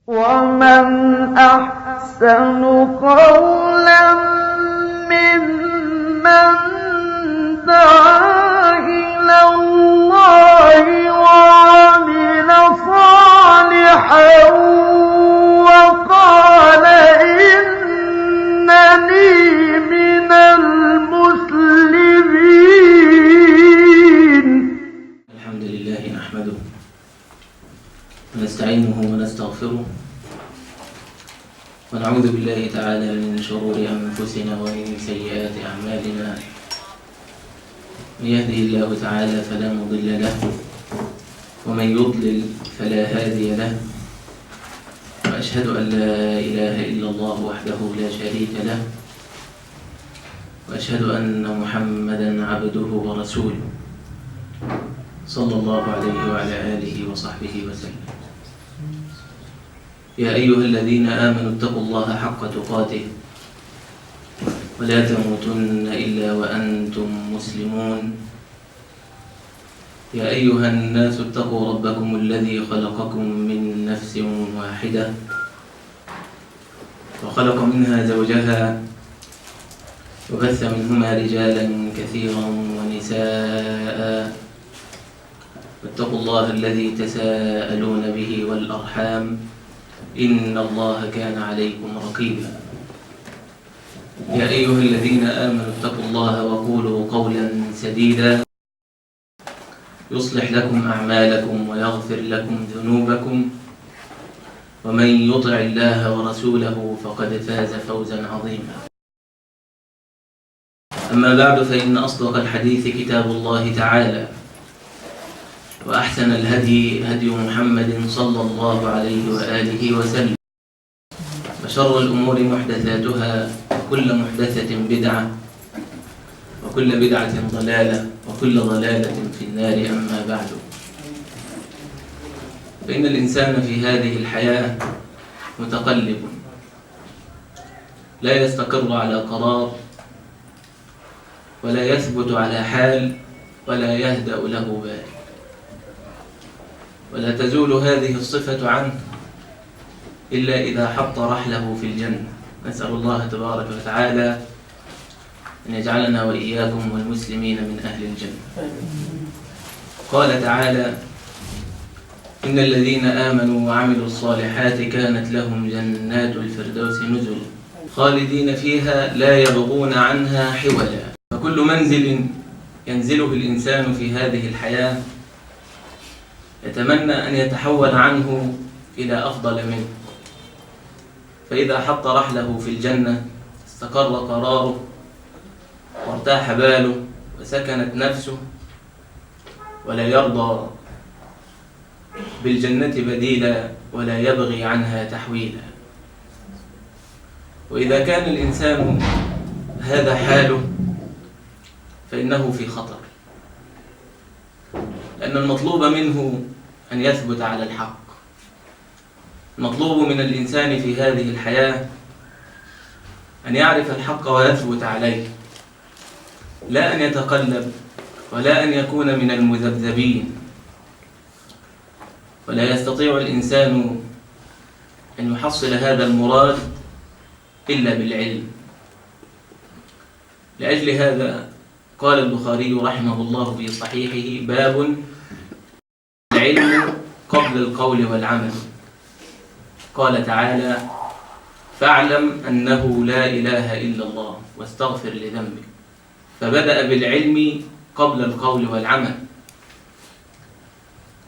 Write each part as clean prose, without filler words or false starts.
ومن أحسن قولا ممن دعا إلى الله وعمل صالحا وقال إنني من المسلمين. الحمد لله نحمده ونستعينه ونستغفره ونعوذ بالله تعالى من شرور أنفسنا ومن سيئات أعمالنا. من يهده الله تعالى فلا مضل له ومن يضلل فلا هادي له، وأشهد أن لا إله إلا الله وحده لا شريك له، وأشهد أن محمدا عبده ورسوله صلى الله عليه وعلى آله وصحبه وسلم. يا أيها الذين آمنوا اتقوا الله حق تقاته ولا تموتن إلا وأنتم مسلمون. يا أيها الناس اتقوا ربكم الذي خلقكم من نفس واحدة وخلق منها زوجها وبث منهما رجالا كثيرا ونساء، واتقوا الله الذي تساءلون به والأرحام إن الله كان عليكم رقيبا. يا أيها الذين آمنوا اتقوا الله وقولوا قولا سديدا يصلح لكم أعمالكم ويغفر لكم ذنوبكم، ومن يطع الله ورسوله فقد فاز فوزا عظيما. أما بعد، فإن أصدق الحديث كتاب الله تعالى، وأحسن الهدي هدي محمد صلى الله عليه وآله وسلم، وشر الأمور محدثاتها، وكل محدثة بدعة، وكل بدعة ضلالة، وكل ضلالة في النار. أما بعد، فإن الإنسان في هذه الحياة متقلب، لا يستقر على قرار، ولا يثبت على حال، ولا يهدأ له بال، ولا تزول هذه الصفة عنه إلا إذا حط رحله في الجنة. نسأل الله تبارك وتعالى أن يجعلنا وإياكم والمسلمين من أهل الجنة. قال تعالى: إن الذين آمنوا وعملوا الصالحات كانت لهم جنات الفردوس نزلا خالدين فيها لا يبغون عنها حولا. فكل منزل ينزله الإنسان في هذه الحياة يتمنى أن يتحول عنه إلى أفضل منه، فإذا حط رحله في الجنة استقر قراره وارتاح باله وسكنت نفسه، ولا يرضى بالجنة بديلا ولا يبغي عنها تحويلا. وإذا كان الإنسان هذا حاله فإنه في خطر، لأن المطلوب منه أن يثبت على الحق. المطلوب من الإنسان في هذه الحياة أن يعرف الحق ويثبت عليه، لا أن يتقلب، ولا أن يكون من المذبذبين. ولا يستطيع الإنسان أن يحصل هذا المراد إلا بالعلم. لأجل هذا قال البخاري رحمه الله في صحيحه: باب العلم قبل القول والعمل. قال تعالى: فاعلم أنه لا إله إلا الله واستغفر لذنبك. فبدأ بالعلم قبل القول والعمل،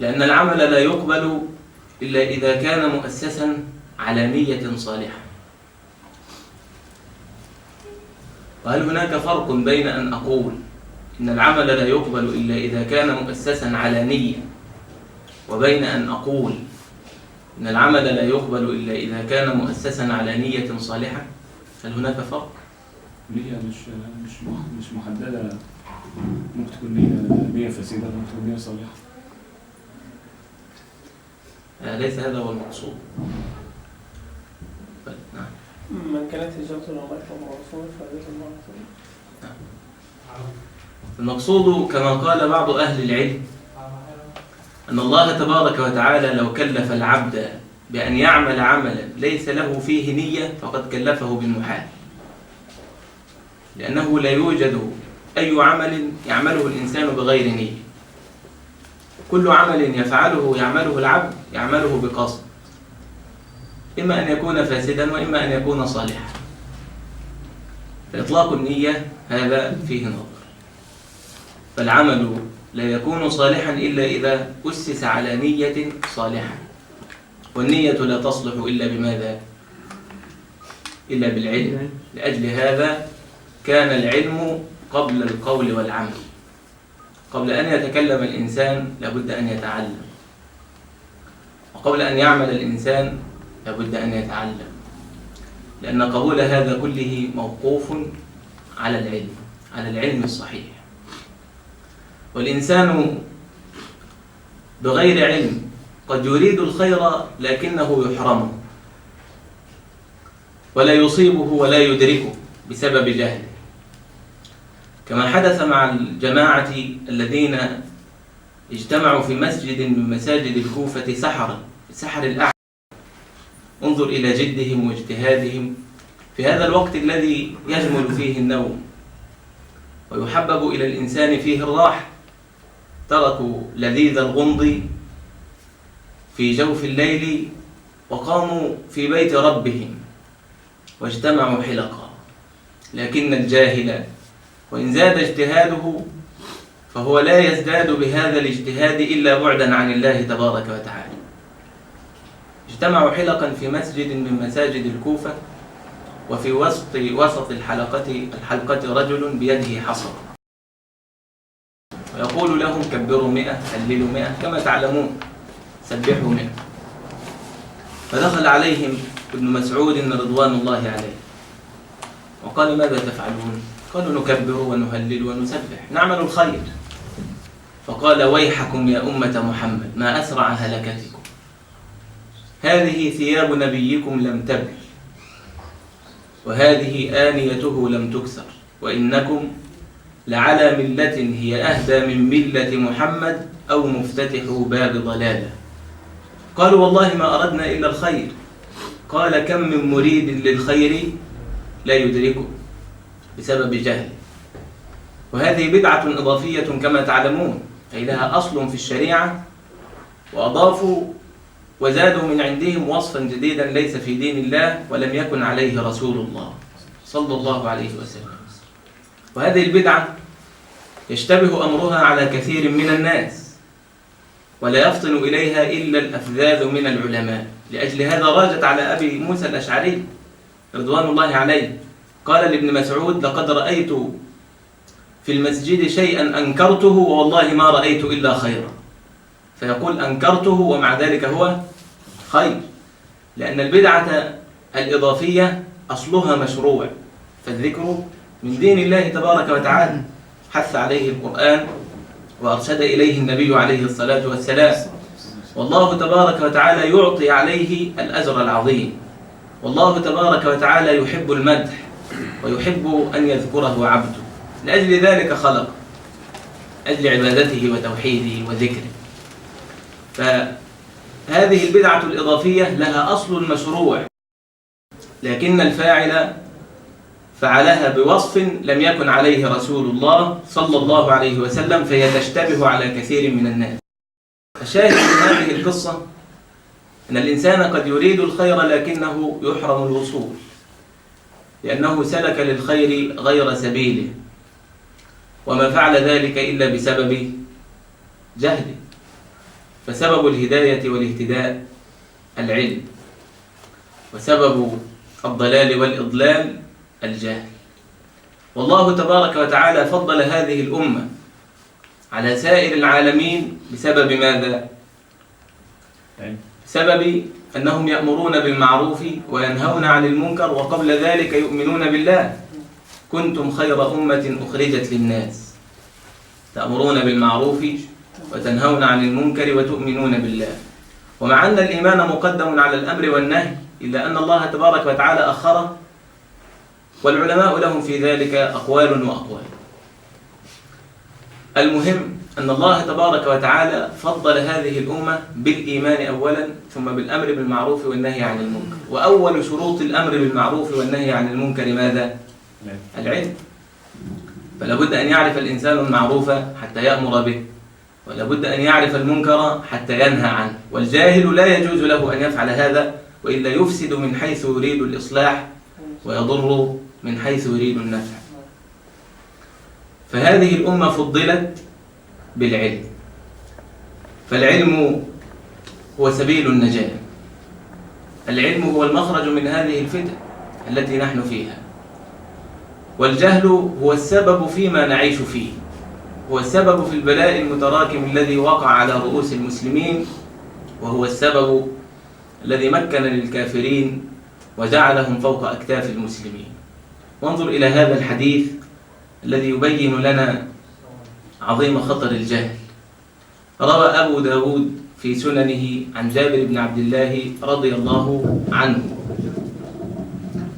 لأن العمل لا يقبل إلا إذا كان مؤسسا على نية صالحة. وهل هناك فرق بين أن أقول إن العمل لا يقبل إلا إذا كان مؤسسا على نية، وبين أن أقول إن العمل لا يقبل إلا إذا كان مؤسسا على نية صالحة؟ هل هناك فرق؟ نية مش محددة، ممكن تكون نية فاسدة، ممكن تكون نية صالحة. ليس هذا هو المقصود. نعم. من كانت هجرته إلى الله ورسوله فهجرته إلى الله ورسوله. المقصود كما قال بعض أهل العلم أن الله تبارك وتعالى لو كلف العبد بأن يعمل عملا ليس له فيه نية فقد كلفه بالمحال، لأنه لا يوجد أي عمل يعمله الإنسان بغير نية. كل عمل يعمله العبد يعمله بقصد، إما أن يكون فاسدا وإما أن يكون صالحا. فإطلاق النية هذا فيه نظر. فالعمل لا يكون صالحا إلا إذا أسس على نية صالحة، والنية لا تصلح إلا بماذا؟ إلا بالعلم. لأجل هذا كان العلم قبل القول والعمل. قبل أن يتكلم الإنسان لابد أن يتعلم، وقبل أن يعمل الإنسان لابد أن يتعلم، لأن قبول هذا كله موقوف على العلم الصحيح. والإنسان بغير علم قد يريد الخير لكنه يحرمه، ولا يصيبه ولا يدركه بسبب جهله، كما حدث مع الجماعة الذين اجتمعوا في مسجد من مساجد الكوفة سحر الأعمى. انظر إلى جدهم واجتهادهم في هذا الوقت الذي يجمل فيه النوم ويحبب إلى الإنسان فيه الراحة. تركوا لذيذ الغمض في جوف الليل وقاموا في بيت ربهم واجتمعوا حلقا. لكن الجاهل وإن زاد اجتهاده فهو لا يزداد بهذا الاجتهاد إلا بعدا عن الله تبارك وتعالى. اجتمعوا حلقا في مسجد من مساجد الكوفة، وفي وسط الحلقة رجل بيده حصى، ويقول لهم كبروا 100 هللوا 100 كما تعلمون، سبحوا 100. فدخل عليهم ابن مسعود رضوان الله عليه وقال ماذا تفعلون؟ قالوا نكبر ونهلل ونسبح نعمل الخير. فقال ويحكم يا أمة محمد ما أسرع هلكتكم، هذه ثياب نبيكم لم تبل، وهذه آنيته لم تكسر، وإنكم لعلى ملة هي أهدى من ملة محمد أو مفتتح باب ضلالة. قالوا والله ما أردنا إلا الخير. قال كم من مريد للخير لا يدركه بسبب جهل. وهذه بدعة إضافية كما تعلمون، أي لها أصل في الشريعة، وأضافوا وزادوا من عندهم وصفا جديدا ليس في دين الله ولم يكن عليه رسول الله صلى الله عليه وسلم. وهذه البدعة يشتبه أمرها على كثير من الناس، ولا يفطن إليها إلا الأفذاذ من العلماء. لأجل هذا راجت على أبي موسى الأشعري رضوان الله عليه، قال لابن مسعود لقد رأيت في المسجد شيئا أنكرته والله ما رأيت إلا خيرا. فيقول أنكرته ومع ذلك هو خير، لأن البدعة الإضافية أصلها مشروع، فالذكر من دين الله تبارك وتعالى حث عليه القرآن وأرشد إليه النبي عليه الصلاة والسلام، والله تبارك وتعالى يعطي عليه الأجر العظيم، والله تبارك وتعالى يحب المدح ويحب أن يذكره عبده، لأجل ذلك خلق، أجل عبادته وتوحيده وذكره. فهذه البدعة الإضافية لها أصل مشروع، لكن الفاعل فعلها بوصف لم يكن عليه رسول الله صلى الله عليه وسلم، فهي تشتبه على كثير من الناس. الشاهد من هذه القصة أن الإنسان قد يريد الخير لكنه يحرم الوصول، لأنه سلك للخير غير سبيله، وما فعل ذلك إلا بسبب جهله. فسبب الهداية والاهتداء العلم، وسبب الضلال والإضلال الجهل. والله تبارك وتعالى فضل هذه الأمة على سائر العالمين بسبب ماذا؟ بسبب أنهم يأمرون بالمعروف وينهون عن المنكر، وقبل ذلك يؤمنون بالله. كنتم خير أمة أخرجت للناس تأمرون بالمعروف وتنهون عن المنكر وتؤمنون بالله. ومع أن الإيمان مقدم على الأمر والنهي إلا أن الله تبارك وتعالى أخره، والعلماء لهم في ذلك أقوال وأقوال. المهم أن الله تبارك وتعالى فضل هذه الأمة بالإيمان أولا، ثم بالأمر بالمعروف والنهي عن المنكر. وأول شروط الأمر بالمعروف والنهي عن المنكر ماذا؟ العلم. فلا بد أن يعرف الإنسان المعروف حتى يأمر به، ولا بد أن يعرف المنكر حتى ينهى عنه. والجاهل لا يجوز له أن يفعل هذا، وإلا يفسد من حيث يريد الإصلاح ويضر من حيث يريد النفع. فهذه الأمة فضلت بالعلم، فالعلم هو سبيل النجاة. العلم هو المخرج من هذه الفتن التي نحن فيها، والجهل هو السبب فيما نعيش فيه، هو السبب في البلاء المتراكم الذي وقع على رؤوس المسلمين، وهو السبب الذي مكن للكافرين وجعلهم فوق أكتاف المسلمين. وانظر إلى هذا الحديث الذي يبين لنا عظيم خطر الجهل. روى أبو داود في سننه عن جابر بن عبد الله رضي الله عنه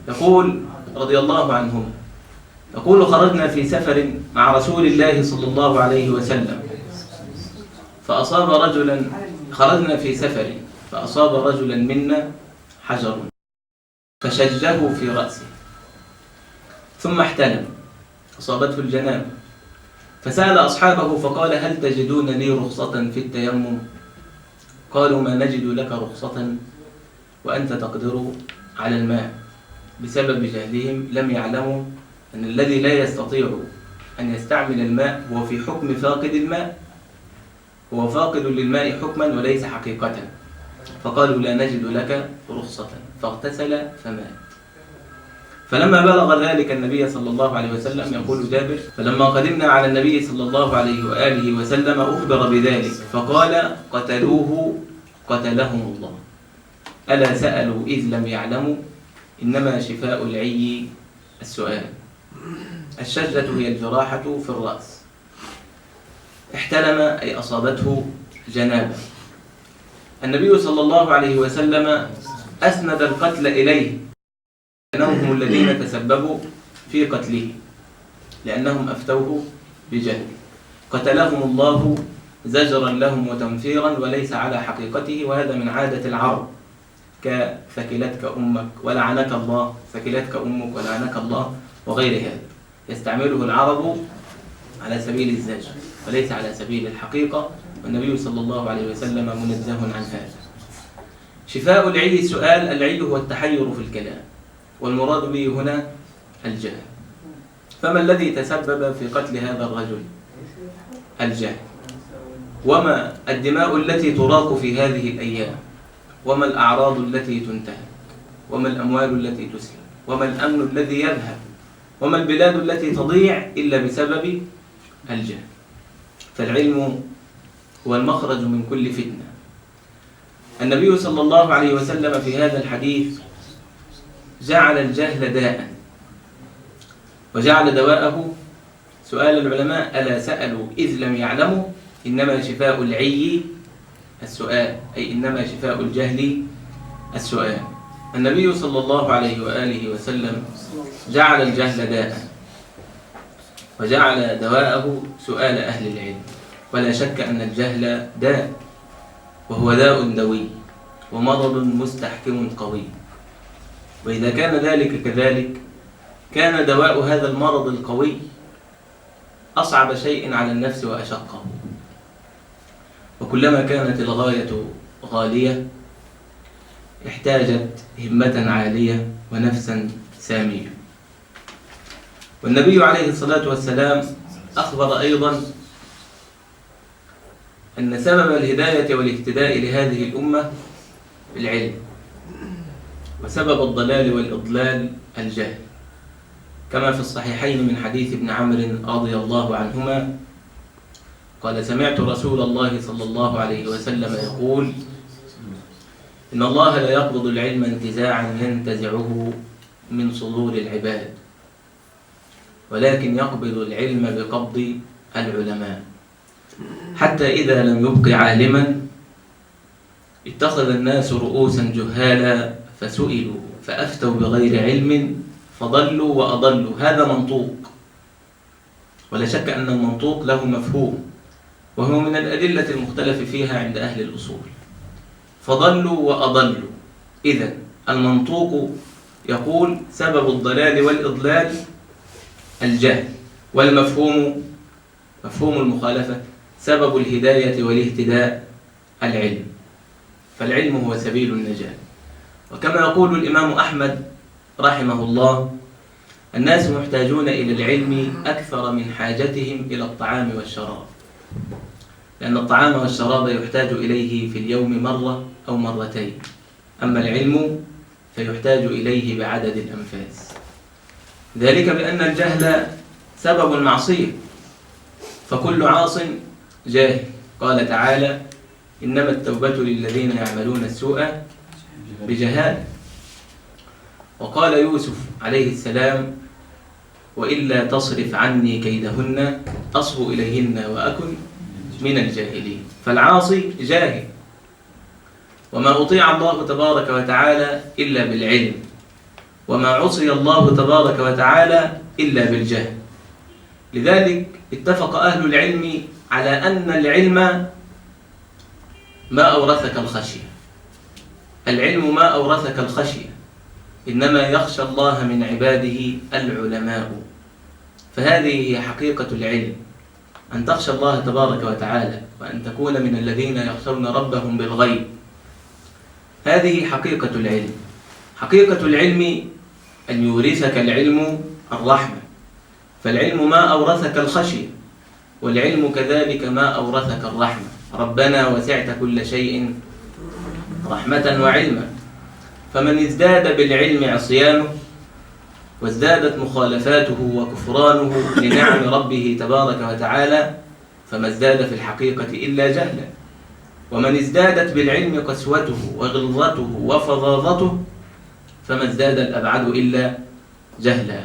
يقول رضي الله عنه يقول: خرجنا في سفر مع رسول الله صلى الله عليه وسلم خرجنا في سفر فأصاب رجلا منا حجر فشجه في رأسه، ثم احتلم، أصابته الجنابة، فسأل أصحابه فقال: هل تجدون لي رخصة في التيمم؟ قالوا: ما نجد لك رخصة وأنت تقدر على الماء. بسبب جهلهم لم يعلموا أن الذي لا يستطيع أن يستعمل الماء هو في حكم فاقد الماء، هو فاقد للماء حكما وليس حقيقة. فقالوا: لا نجد لك رخصة، فاغتسل فمات. فلما بلغ ذلك النبي صلى الله عليه وسلم، يقول جابر: فلما قدمنا على النبي صلى الله عليه وآله وسلم أخبر بذلك فقال: قتلوه قتلهم الله، ألا سألوا إذ لم يعلموا، إنما شفاء العي السؤال. الشجة هي الجراحة في الرأس. احتلم أي أصابته جنابة. النبي صلى الله عليه وسلم أسند القتل إليه، لأنهم هم الذين تسببوا في قتله، لأنهم أفتوه بجهل. قتلهم الله زجرا لهم وتنفيرا وليس على حقيقته، وهذا من عادة العرب، كثكلتك أمك ولعنك الله، ثكلتك أمك ولعنك الله وغير هذا، يستعمله العرب على سبيل الزجر وليس على سبيل الحقيقة، والنبي صلى الله عليه وسلم منزه عن هذا. شفاء العي سؤال. العي هو التحير في الكلام، والمراد به هنا الجهل. فما الذي تسبب في قتل هذا الرجل؟ الجهل. وما الدماء التي تراق في هذه الأيام؟ وما الأعراض التي تنتهك؟ وما الأموال التي تسلب؟ وما الأمن الذي يذهب؟ وما البلاد التي تضيع إلا بسبب الجهل؟ فالعلم هو المخرج من كل فتنة. النبي صلى الله عليه وسلم في هذا الحديث جعل الجهل داء، وجعل دواءه سؤال العلماء: ألا سألوا إذ لم يعلموا، إنما شفاء العي السؤال، أي إنما شفاء الجهل السؤال. النبي صلى الله عليه وآله وسلم جعل الجهل داء، وجعل دواءه سؤال أهل العلم. ولا شك أن الجهل داء، وهو داء دوي ومرض مستحكم قوي. وإذا كان ذلك كذلك، كان دواء هذا المرض القوي أصعب شيء على النفس وأشقه. وكلما كانت الغاية غالية احتاجت همة عالية ونفسا سامية. والنبي عليه الصلاة والسلام أخبر أيضا أن سبب الهداية والاهتداء لهذه الأمة العلم، وسبب الضلال والإضلال الجهل، كما في الصحيحين من حديث ابن عمرو رضي الله عنهما قال: سمعت رسول الله صلى الله عليه وسلم يقول: إن الله لا يقبض العلم انتزاعا ينتزعه من صدور العباد، ولكن يقبض العلم بقبض العلماء، حتى إذا لم يبق عالما اتخذ الناس رؤوسا جهالا فسئلوا فأفتوا بغير علم فضلوا وأضلوا. هذا منطوق، ولا شك أن المنطوق له مفهوم، وهو من الأدلة المختلف فيها عند أهل الأصول، فضلوا وأضلوا. إذن المنطوق يقول سبب الضلال والإضلال الجهل، والمفهوم مفهوم المخالفة سبب الهداية والاهتداء العلم، فالعلم هو سبيل النجاة. وكما يقول الإمام أحمد رحمه الله: الناس محتاجون إلى العلم أكثر من حاجتهم إلى الطعام والشراب، لأن الطعام والشراب يحتاج إليه في اليوم مرة أو مرتين، أما العلم فيحتاج إليه بعدد الأنفاس، ذلك بأن الجهل سبب المعصية، فكل عاص جاهل. قال تعالى: إنما التوبة للذين يعملون السوء بجهالة. وقال يوسف عليه السلام: وإلا تصرف عني كيدهن أصب إليهن وأكن من الجاهلين. فالعاصي جاهل، وما أطيع الله تبارك وتعالى إلا بالعلم، وما عصي الله تبارك وتعالى إلا بالجهل. لذلك اتفق أهل العلم على أن العلم ما أورثك الخشية. العلم ما أورثك الخشية، إنما يخشى الله من عباده العلماء. فهذه هي حقيقة العلم، أن تخشى الله تبارك وتعالى، وأن تكون من الذين يخشون ربهم بالغيب. هذه حقيقة العلم. حقيقة العلم أن يورثك العلم الرحمة، فالعلم ما أورثك الخشية، والعلم كذلك ما أورثك الرحمة. ربنا وسعت كل شيء رحمة وعلما، فمن ازداد بالعلم عصيانه، وازدادت مخالفاته وكفرانه لنعم ربه تبارك وتعالى، فما ازداد في الحقيقة إلا جهلا. ومن ازدادت بالعلم قسوته وغلظته وفظاظته، فما ازداد الأبعد إلا جهلا.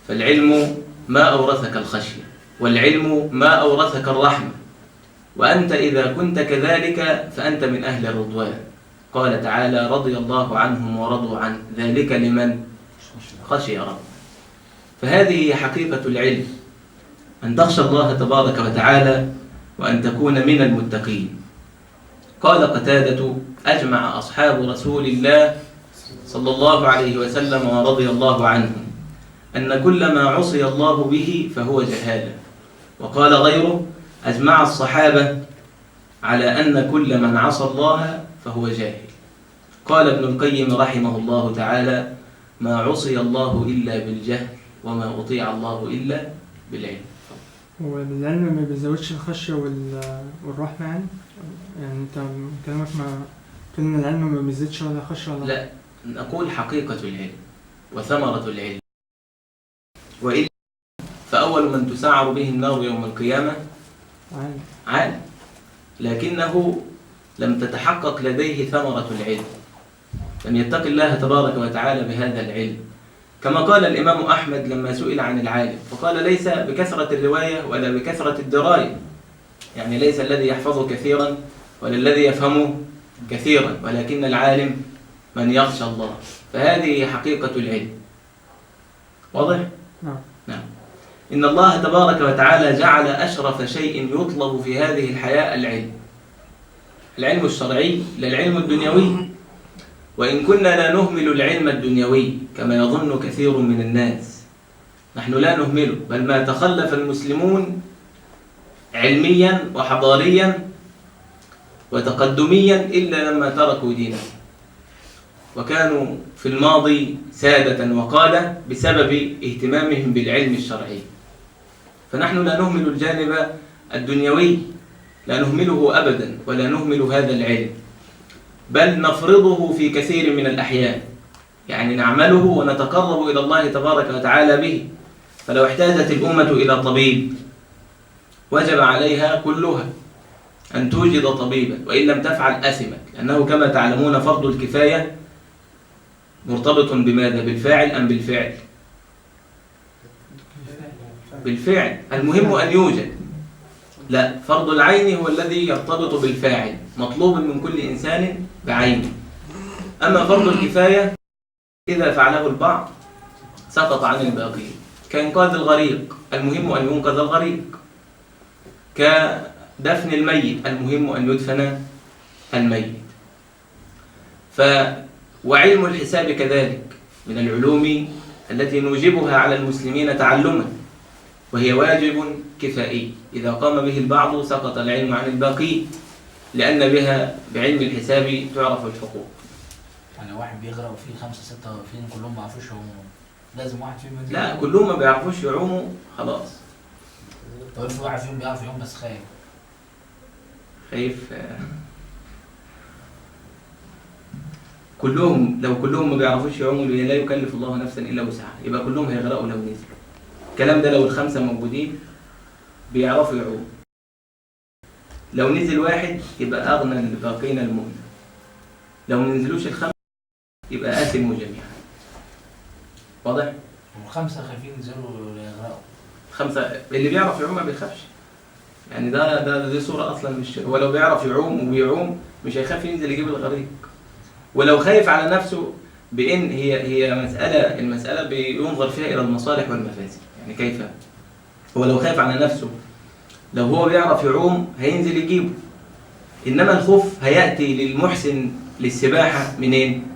فالعلم ما أورثك الخشية، والعلم ما أورثك الرحمة، وأنت إذا كنت كذلك فأنت من أهل الرضوان. قال تعالى: رضي الله عنهم ورضوا عنه، ذلك لمن خشي ربه. فهذه حقيقة العلم، أن تخشى الله تبارك وتعالى، وأن تكون من المتقين. قال قتادة: أجمع أصحاب رسول الله صلى الله عليه وسلم ورضي الله عنهم أن كل ما عصي الله به فهو جهالة. وقال غيره: أجمع الصحابة على أن كل من عصى الله فهو جاهل. قال ابن القيم رحمه الله تعالى: ما عصي الله إلا بالجهل، وما أطيع الله إلا بالعلم. هو العلم ما بيزودش الخشية والرحمة يعني انت كلامك ما تقول ان العلم ما بيزيدش ولا خشية ولا؟ لا، نقول حقيقة العلم وثمرة العلم. وإلا فأول من تسعر به النار يوم القيامة عالم، لكنه لم تتحقق لديه ثمرة العلم، لم يتق الله تبارك وتعالى بهذا العلم. كما قال الإمام أحمد لما سئل عن العالم، فقال: ليس بكثرة الرواية ولا بكثرة الدراية، يعني ليس الذي يحفظ كثيرا ولا الذي يفهم كثيرا، ولكن العالم من يخشى الله. فهذه حقيقة العلم. واضح؟ نعم. إن الله تبارك وتعالى جعل أشرف شيء يطلب في هذه الحياة العلم، العلم الشرعي لا العلم الدنيوي. وإن كنا لا نهمل العلم الدنيوي كما يظن كثير من الناس، نحن لا نهمله، بل ما تخلف المسلمون علميا وحضاريا وتقدميا إلا لما تركوا دينهم، وكانوا في الماضي سادة وقادة بسبب اهتمامهم بالعلم الشرعي. فنحن لا نهمل الجانب الدنيوي، لا نهمله أبدا، ولا نهمل هذا العلم، بل نفرضه في كثير من الأحيان، يعني نعمله ونتقرب إلى الله تبارك وتعالى به. فلو احتاجت الأمة إلى طبيب وجب عليها كلها أن توجد طبيبا، وإن لم تفعل أثمت، لأنه كما تعلمون فرض الكفاية مرتبط بماذا؟ بالفاعل أم بالفعل؟ بالفعل. المهم أن يوجد. لا، فرض العين هو الذي يرتبط بالفاعل، مطلوب من كل إنسان بعينه. أما فرض الكفاية إذا فعله البعض سقط عن الباقين، كإنقاذ الغريق، المهم أن ينقذ الغريق. كدفن الميت، المهم أن يدفن الميت. وعلم الحساب كذلك من العلوم التي نوجبها على المسلمين تعلما، وهي واجب كفائي، إذا قام به البعض سقط العلم عن الباقي، لأن بها بعلم الحساب تعرف الحقوق. يعني واحد بيغرق وفيه 5 6 واقفين كلهم ما يعرفوش يعوموا، لازم واحد فيهم ينزل؟ لا، كلهم ما بيعرفوش يعوموا خلاص. طب في واحد فيهم بيعرف يعوم بس خايف؟ خايف؟ كلهم، لو كلهم ما بيعرفوش يعوموا لا يكلف الله نفسا إلا وسعها، يبقى كلهم هيغرقوا لو نزلوا. الكلام ده لو ال5 موجودين بيعرفوا يعوموا، لو نزل واحد يبقى أغنى الباقين المؤمن، لو ما نزلوش ال5 يبقى آثموا جميعا. واضح؟ و5 خايفين ينزلوا يغرقوا. 5 اللي بيعرف يعوم ما بيخافش، يعني دي صورة أصلا مش هو لو بيعرف يعوم وبيعوم مش هيخاف ينزل يجيب الغريق. ولو خايف على نفسه بإن هي المسألة بينظر فيها إلى المصالح والمفاسد. يعني كيف؟ هو لو خايف على نفسه، لو هو بيعرف يعوم هينزل يجيبه، إنما الخوف هيأتي للمحسن للسباحة منين؟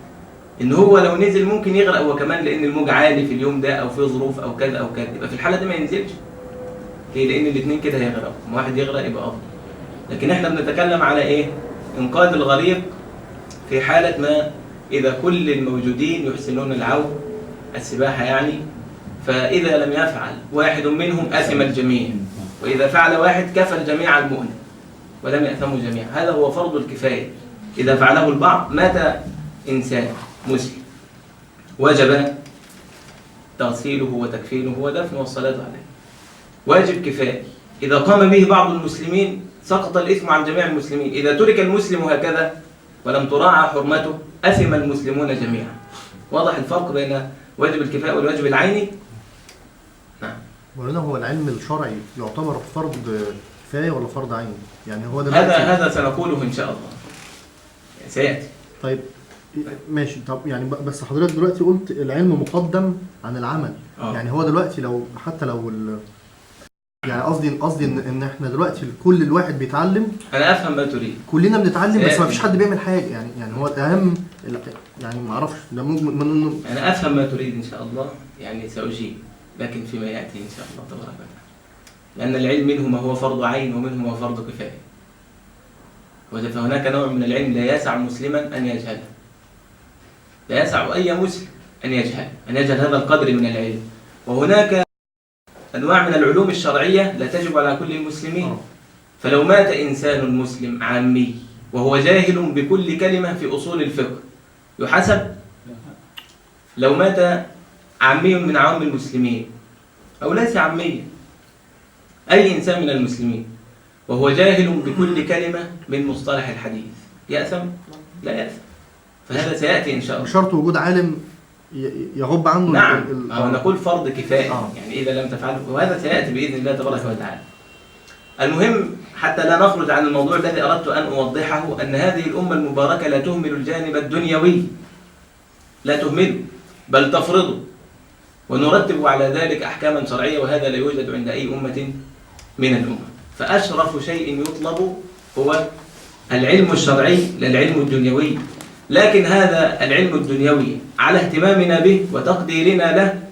إن هو لو نزل ممكن يغرق هو كمان، لأن الموج عالي في اليوم ده أو في ظروف أو كذا أو كذا، يبقى في الحالة دي ما ينزلش. ليه؟ لأن الاثنين كده هيغرقوا، واحد يغرق يبقى أفضل. لكن إحنا بنتكلم على إيه؟ إنقاذ الغريق في حالة ما إذا كل الموجودين يحسنون العوم، السباحة يعني، فإذا لم يفعل واحد منهم أثم الجميع، وإذا فعل واحد كفى الجميع المؤمن ولم يأثموا جميعا. هذا هو فرض الكفاية، إذا فعله البعض مات إنسان مسلم وجب تغسيله وتكفينه ودفنه والصلاة عليه، واجب كفاية. إذا قام به بعض المسلمين سقط الإثم عن جميع المسلمين. إذا ترك المسلم هكذا ولم تراعى حرمته أثم المسلمون جميعا. واضح الفرق بين واجب الكفاية والواجب العيني؟ نعم. وهنا هو العلم الشرعي يعتبر فرض كفاية ولا فرض عين؟ يعني هو ده هذا سنقوله إن شاء الله، سيأتي. طيب ماشي. طب يعني بس حضرتك دلوقتي قلت العلم مقدم عن العمل. يعني هو دلوقتي لو حتى لو يعني قصدي ان احنا دلوقتي كل الواحد بيتعلم. انا افهم ما تريد. كلنا بنتعلم بس ما فيش حد بيعمل حاجه. يعني هو الاهم يعني ما اعرفش ده ممكن انا افهم ما تريد ان شاء الله، يعني ساجيب، لكن فيما ياتي ان شاء الله تبارك وتعالى. لان العلم منه ما هو فرض عين ومنه ما هو فرض كفايه. فهناك نوع من العلم لا يسع مسلما ان يجهله. لا يسع اي مسلم ان يجهل هذا القدر من العلم. وهناك أنواع من العلوم الشرعية لا تجب على كل المسلمين. فلو مات إنسان مسلم عامي وهو جاهل بكل كلمة في أصول الفقه يحسب؟ لو مات عامي من عوام المسلمين أو ليس عاميا، أي إنسان من المسلمين وهو جاهل بكل كلمة من مصطلح الحديث يأثم؟ لا يأثم. فهذا سيأتي إن شاء الله. بشرط وجود عالم يغب عنه. نعم، نقول فرض كفاية. يعني إذا لم تفعله، وهذا سيأتي بإذن الله تبارك وتعالى. المهم حتى لا نخرج عن الموضوع الذي أردت أن أوضحه، أن هذه الأمة المباركة لا تهمل الجانب الدنيوي، لا تهمله بل تفرضه، ونرتب على ذلك أحكاما شرعية، وهذا لا يوجد عند أي أمة من الأمم. فأشرف شيء يطلب هو العلم الشرعي لا العلم الدنيوي. لكن هذا العلم الدنيوي على اهتمامنا به وتقديرنا له،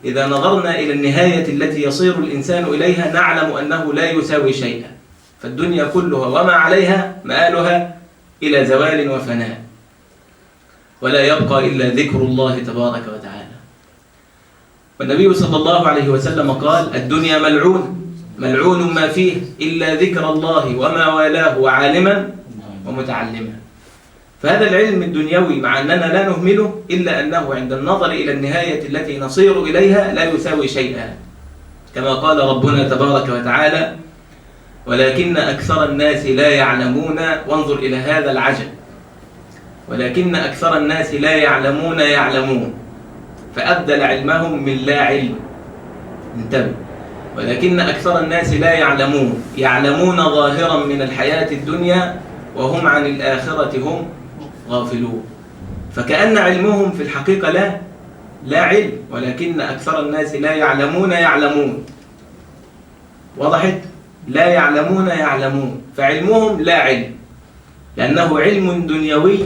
إذا نظرنا إلى النهاية التي يصير الإنسان إليها نعلم أنه لا يساوي شيئا. فالدنيا كلها وما عليها مآلها إلى زوال وفناء، ولا يبقى إلا ذكر الله تبارك وتعالى. والنبي صلى الله عليه وسلم قال: الدنيا ملعون ما فيه إلا ذكر الله وما والاه وعالما ومتعلما. فهذا العلم الدنيوي مع أننا لا نهمله، إلا أنه عند النظر إلى النهاية التي نصير إليها لا يساوي شيئا، كما قال ربنا تبارك وتعالى: ولكن أكثر الناس لا يعلمون. وانظر إلى هذا العجب، ولكن أكثر الناس لا يعلمون فأبدل علمهم من لا علم. انتبه، ولكن أكثر الناس لا يعلمون ظاهرا من الحياة الدنيا وهم عن الآخرة هم غافلون. فكأن علمهم في الحقيقة لا علم، ولكن أكثر الناس لا يعلمون. وضحت؟ لا يعلمون يعلمون، فعلمهم لا علم، لأنه علم دنيوي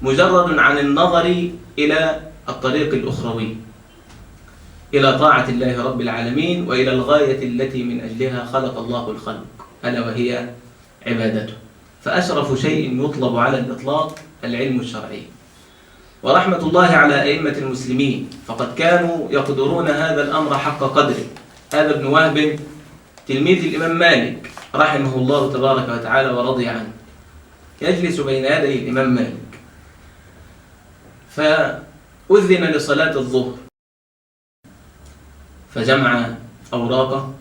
مجرد عن النظر إلى الطريق الأخروي، إلى طاعة الله رب العالمين وإلى الغاية التي من أجلها خلق الله الخلق، ألا وهي عبادته. فأشرف شيء يطلب على الإطلاق العلم الشرعي. ورحمة الله على أئمة المسلمين، فقد كانوا يقدرون هذا الأمر حق قدره. هذا ابن وهب تلميذ الإمام مالك رحمه الله تبارك وتعالى ورضي عنه، يجلس بين يدي الإمام مالك، فأذن لصلاة الظهر، فجمع أوراقه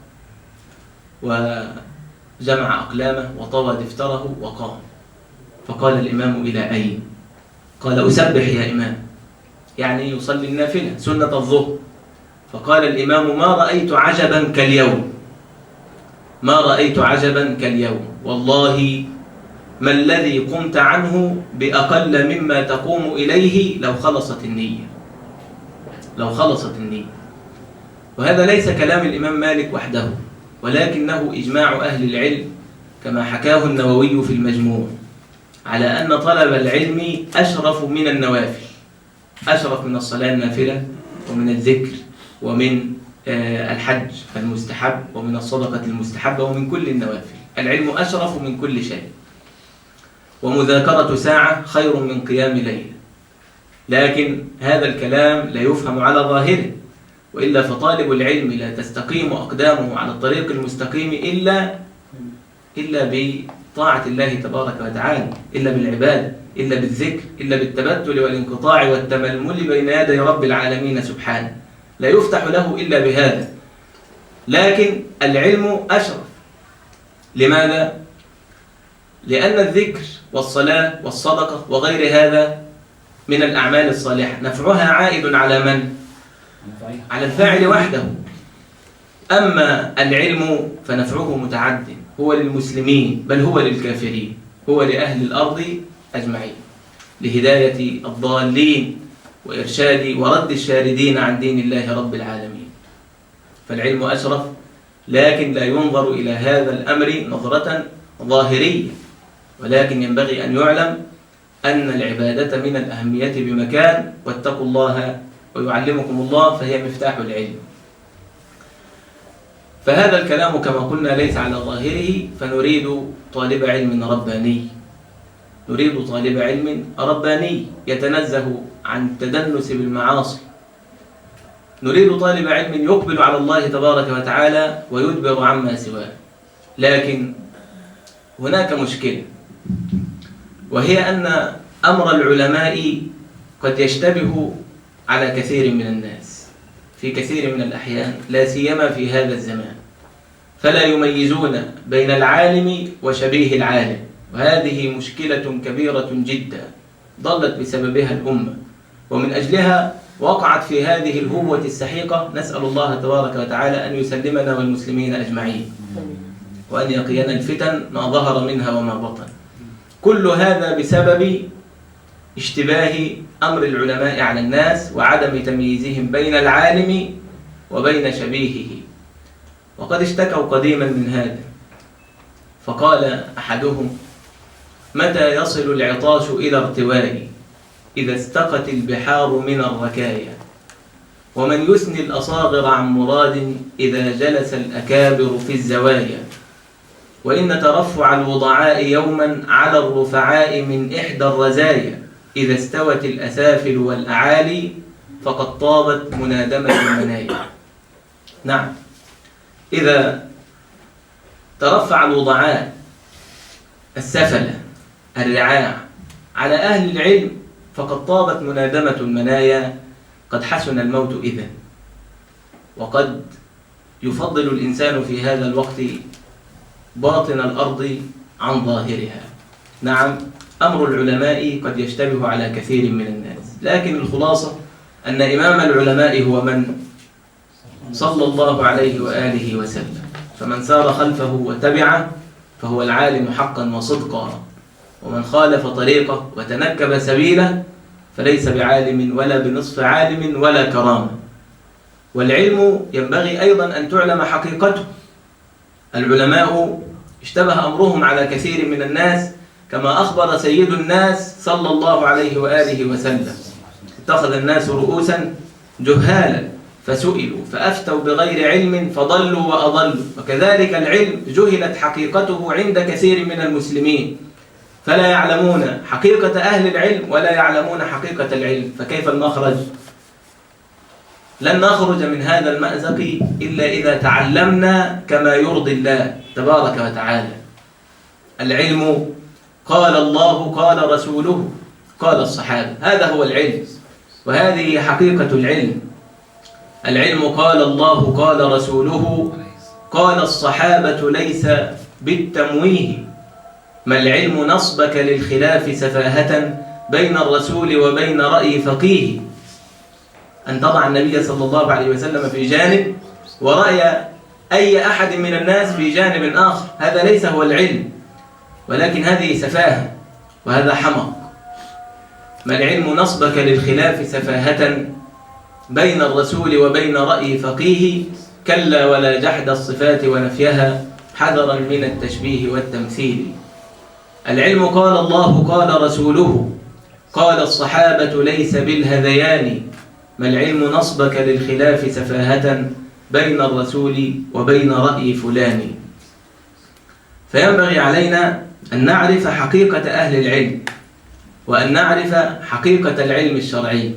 وجمع أقلامه وطوى دفتره وقام. فقال الإمام: إلى أين؟ قال: أسبح يا إمام، يعني يصلي النافلة سنة الظهر. فقال الإمام: ما رأيت عجبا كاليوم، ما رأيت عجبا كاليوم، والله ما الذي قمت عنه بأقل مما تقوم إليه لو خلصت النية، لو خلصت النية. وهذا ليس كلام الإمام مالك وحده، ولكنه إجماع أهل العلم كما حكاه النووي في المجموع، على أن طلب العلم أشرف من النوافل، أشرف من الصلاة النافلة ومن الذكر ومن الحج المستحب ومن الصدقة المستحبة ومن كل النوافل. العلم أشرف من كل شيء، ومذاكرة ساعة خير من قيام ليلة. لكن هذا الكلام لا يفهم على ظاهره، وإلا فطالب العلم لا تستقيم أقدامه على الطريق المستقيم إلا بطاعة الله تبارك وتعالى، إلا بالعبادة، إلا بالذكر، إلا بالتبتل والانقطاع والتململ بين يدي رب العالمين سبحانه، لا يفتح له إلا بهذا. لكن العلم أشرف. لماذا؟ لأن الذكر والصلاة والصدقة وغير هذا من الأعمال الصالحة نفعها عائد على من؟ على الفاعل وحده. أما العلم فنفعه متعد، هو للمسلمين بل هو للكافرين، هو لأهل الأرض أجمعين، لهداية الضالين وإرشاد ورد الشاردين عن دين الله رب العالمين. فالعلم أشرف، لكن لا ينظر إلى هذا الأمر نظرة ظاهرية، ولكن ينبغي أن يعلم أن العبادة من الأهمية بمكان، واتقوا الله ويعلمكم الله، فهي مفتاح العلم. فهذا الكلام كما قلنا ليس على ظاهره، فنريد طالب علم رباني، نريد طالب علم رباني يتنزه عن التدنس بالمعاصي، نريد طالب علم يقبل على الله تبارك وتعالى ويدبر عما سواه. لكن هناك مشكلة، وهي أن أمر العلماء قد يشتبه على كثير من الناس في كثير من الأحيان، لا سيما في هذا الزمان، فلا يميزون بين العالم وشبيه العالم، وهذه مشكلة كبيرة جدا ضلت بسببها الأمة، ومن أجلها وقعت في هذه الهوة السحيقة. نسأل الله تبارك وتعالى أن يسلمنا والمسلمين أجمعين، وأن يقينا الفتن ما ظهر منها وما بطن. كل هذا بسبب اشتباه أمر العلماء على الناس وعدم تمييزهم بين العالم وبين شبيهه. وقد اشتكوا قديما من هذا، فقال أحدهم: متى يصل العطاش إلى ارتوائي إذا استقت البحار من الركايا، ومن يثني الأصاغر عن مراد إذا جلس الأكابر في الزوايا، وإن ترفع الوضعاء يوما على الرفعاء من إحدى الرزايا، إذا استوت الأسافل والأعالي فقد طابت منادمة المنايا. نعم، إذا ترفع الوضعاء السفلة الرعاع على أهل العلم فقد طابت منادمة المنايا، قد حسن الموت إذن. وقد يفضل الإنسان في هذا الوقت باطن الأرض عن ظاهرها. نعم، أمر العلماء قد يشتبه على كثير من الناس، لكن الخلاصة أن إمام العلماء هو من؟ صلى الله عليه وآله وسلم. فمن سار خلفه وتبعه فهو العالم حقا وصدقا، ومن خالف طريقه وتنكب سبيله فليس بعالم ولا بنصف عالم ولا كرامة. والعلم ينبغي أيضا أن تعلم حقيقته، العلماء اشتبه أمرهم على كثير من الناس، كما أخبر سيد الناس صلى الله عليه وآله وسلم: اتخذ الناس رؤوسا جهالا فسئلوا فأفتوا بغير علم فضلوا وأضلوا. وكذلك العلم جهلت حقيقته عند كثير من المسلمين، فلا يعلمون حقيقة أهل العلم ولا يعلمون حقيقة العلم. فكيف المخرج؟ لن نخرج من هذا المأزق إلا إذا تعلمنا كما يرضي الله تبارك وتعالى. العلم قال الله قال رسوله قال الصحابة، هذا هو العلم، وهذه حقيقة العلم. العلم قال الله قال رسوله قال الصحابة ليس بالتمويه، ما العلم نصبك للخلاف سفاهة بين الرسول وبين رأي فقيه. أن تضع النبي صلى الله عليه وسلم في جانب ورأي أي أحد من الناس في جانب آخر، هذا ليس هو العلم، ولكن هذه سفاهة وهذا حمق. ما العلم نصبك للخلاف سفاهة بين الرسول وبين رأي فقيه، كلا ولا جحد الصفات ونفيها حذرا من التشبيه والتمثيل. العلم قال الله قال رسوله قال الصحابة ليس بالهذيان، ما العلم نصبك للخلاف سفاهة بين الرسول وبين رأي فلان. فينبغي علينا أن نعرف حقيقة أهل العلم، وأن نعرف حقيقة العلم الشرعي،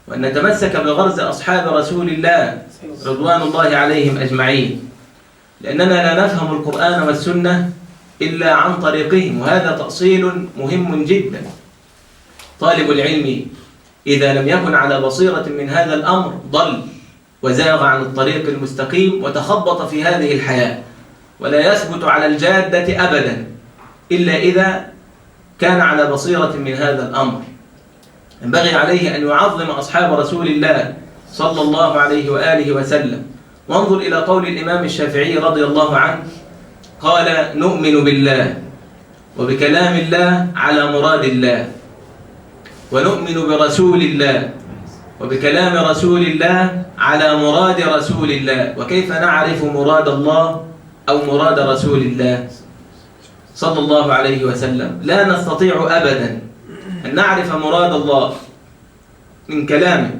وأن نتمسك بغرز أصحاب رسول الله رضوان الله عليهم أجمعين، لأننا لا نفهم القرآن والسنة إلا عن طريقهم، وهذا تأصيل مهم جدا. طالب العلم إذا لم يكن على بصيرة من هذا الأمر ضل وزاغ عن الطريق المستقيم وتخبط في هذه الحياة، ولا يثبت على الجادة أبدا إلا إذا كان على بصيرة من هذا الأمر. ينبغي عليه أن يعظم أصحاب رسول الله صلى الله عليه وآله وسلم. وانظر إلى قول الإمام الشافعي رضي الله عنه، قال: نؤمن بالله وبكلام الله على مراد الله، ونؤمن برسول الله وبكلام رسول الله على مراد رسول الله. وكيف نعرف مراد الله أو مراد رسول الله صلى الله عليه وسلم؟ لا نستطيع أبدا أن نعرف مراد الله من كلامه،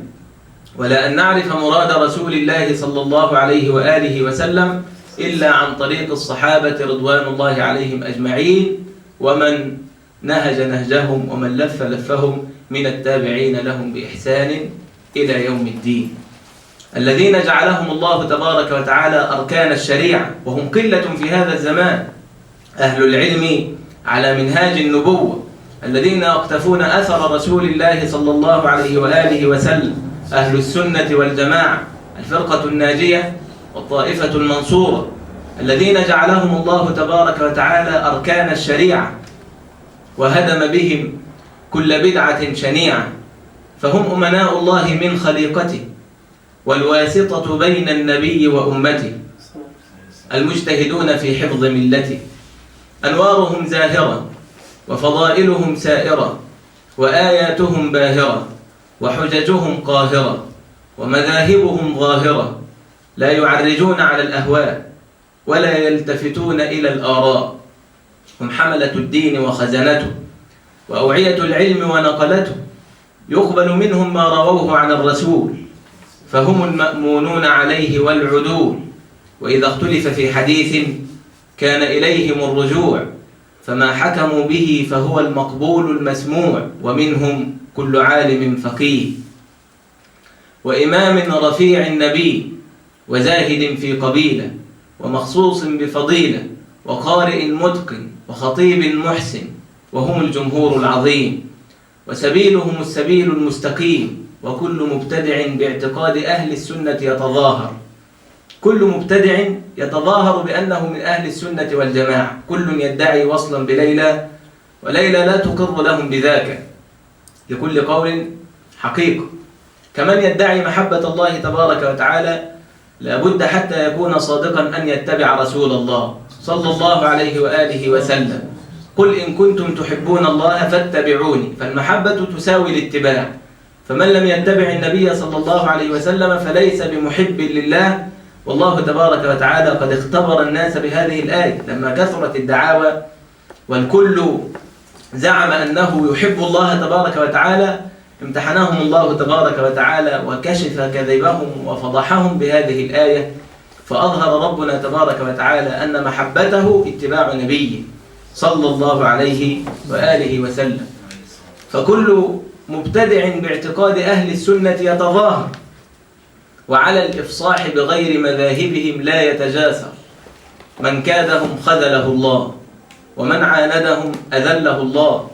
ولا أن نعرف مراد رسول الله صلى الله عليه وآله وسلم إلا عن طريق الصحابة رضوان الله عليهم أجمعين، ومن نهج نهجهم ومن لف لفهم من التابعين لهم بإحسان إلى يوم الدين، الذين جعلهم الله تبارك وتعالى أركان الشريعة، وهم قلة في هذا الزمان. أهل العلم على منهاج النبوة الذين يقتفون أثر رسول الله صلى الله عليه وآله وسلم، أهل السنة والجماعة، الفرقة الناجية والطائفة المنصورة، الذين جعلهم الله تبارك وتعالى أركان الشريعة وهدم بهم كل بدعة شنيعة، فهم أمناء الله من خليقته والواسطة بين النبي وأمته، المجتهدون في حفظ ملته، أنوارهم زاهرة وفضائلهم سائرة وآياتهم باهرة وحججهم قاهرة ومذاهبهم ظاهرة، لا يعرجون على الأهواء ولا يلتفتون إلى الآراء، هم حملة الدين وخزنته وأوعية العلم ونقلته، يقبل منهم ما رووه عن الرسول، فهم المأمونون عليه والعدول، وإذا اختلف في حديث كان إليهم الرجوع، فما حكموا به فهو المقبول المسموع، ومنهم كل عالم فقيه وإمام رفيع النبي وزاهد في قبيلة ومخصوص بفضيلة وقارئ متقن وخطيب محسن، وهم الجمهور العظيم، وسبيلهم السبيل المستقيم، وكل مبتدع باعتقاد أهل السنة يتظاهر، كل مبتدع يتظاهر بأنه من أهل السنة والجماعة، كل يدعي وصلا بليلى وليلى لا تقر لهم بذاك، لكل قول حقيقة. كمن يدعي محبة الله تبارك وتعالى لابد حتى يكون صادقا أن يتبع رسول الله صلى الله عليه وآله وسلم، قل إن كنتم تحبون الله فاتبعوني، فالمحبة تساوي الاتباع، فمن لم يتبع النبي صلى الله عليه وسلم فليس بمحب لله والله تبارك وتعالى قد اختبر الناس بهذه الآية لما كثرت الدعاوى والكل زعم أنه يحب الله تبارك وتعالى، امتحنهم الله تبارك وتعالى وكشف كذبهم وفضحهم بهذه الآية، فأظهر ربنا تبارك وتعالى أن محبته اتباع نبيه صلى الله عليه وآله وسلم. فكل مبتدع باعتقاد أهل السنة يتظاهر، وعلى الإفصاح بغير مذاهبهم لا يتجاسر. من كادهم خذله الله، ومن عاندهم أذله الله.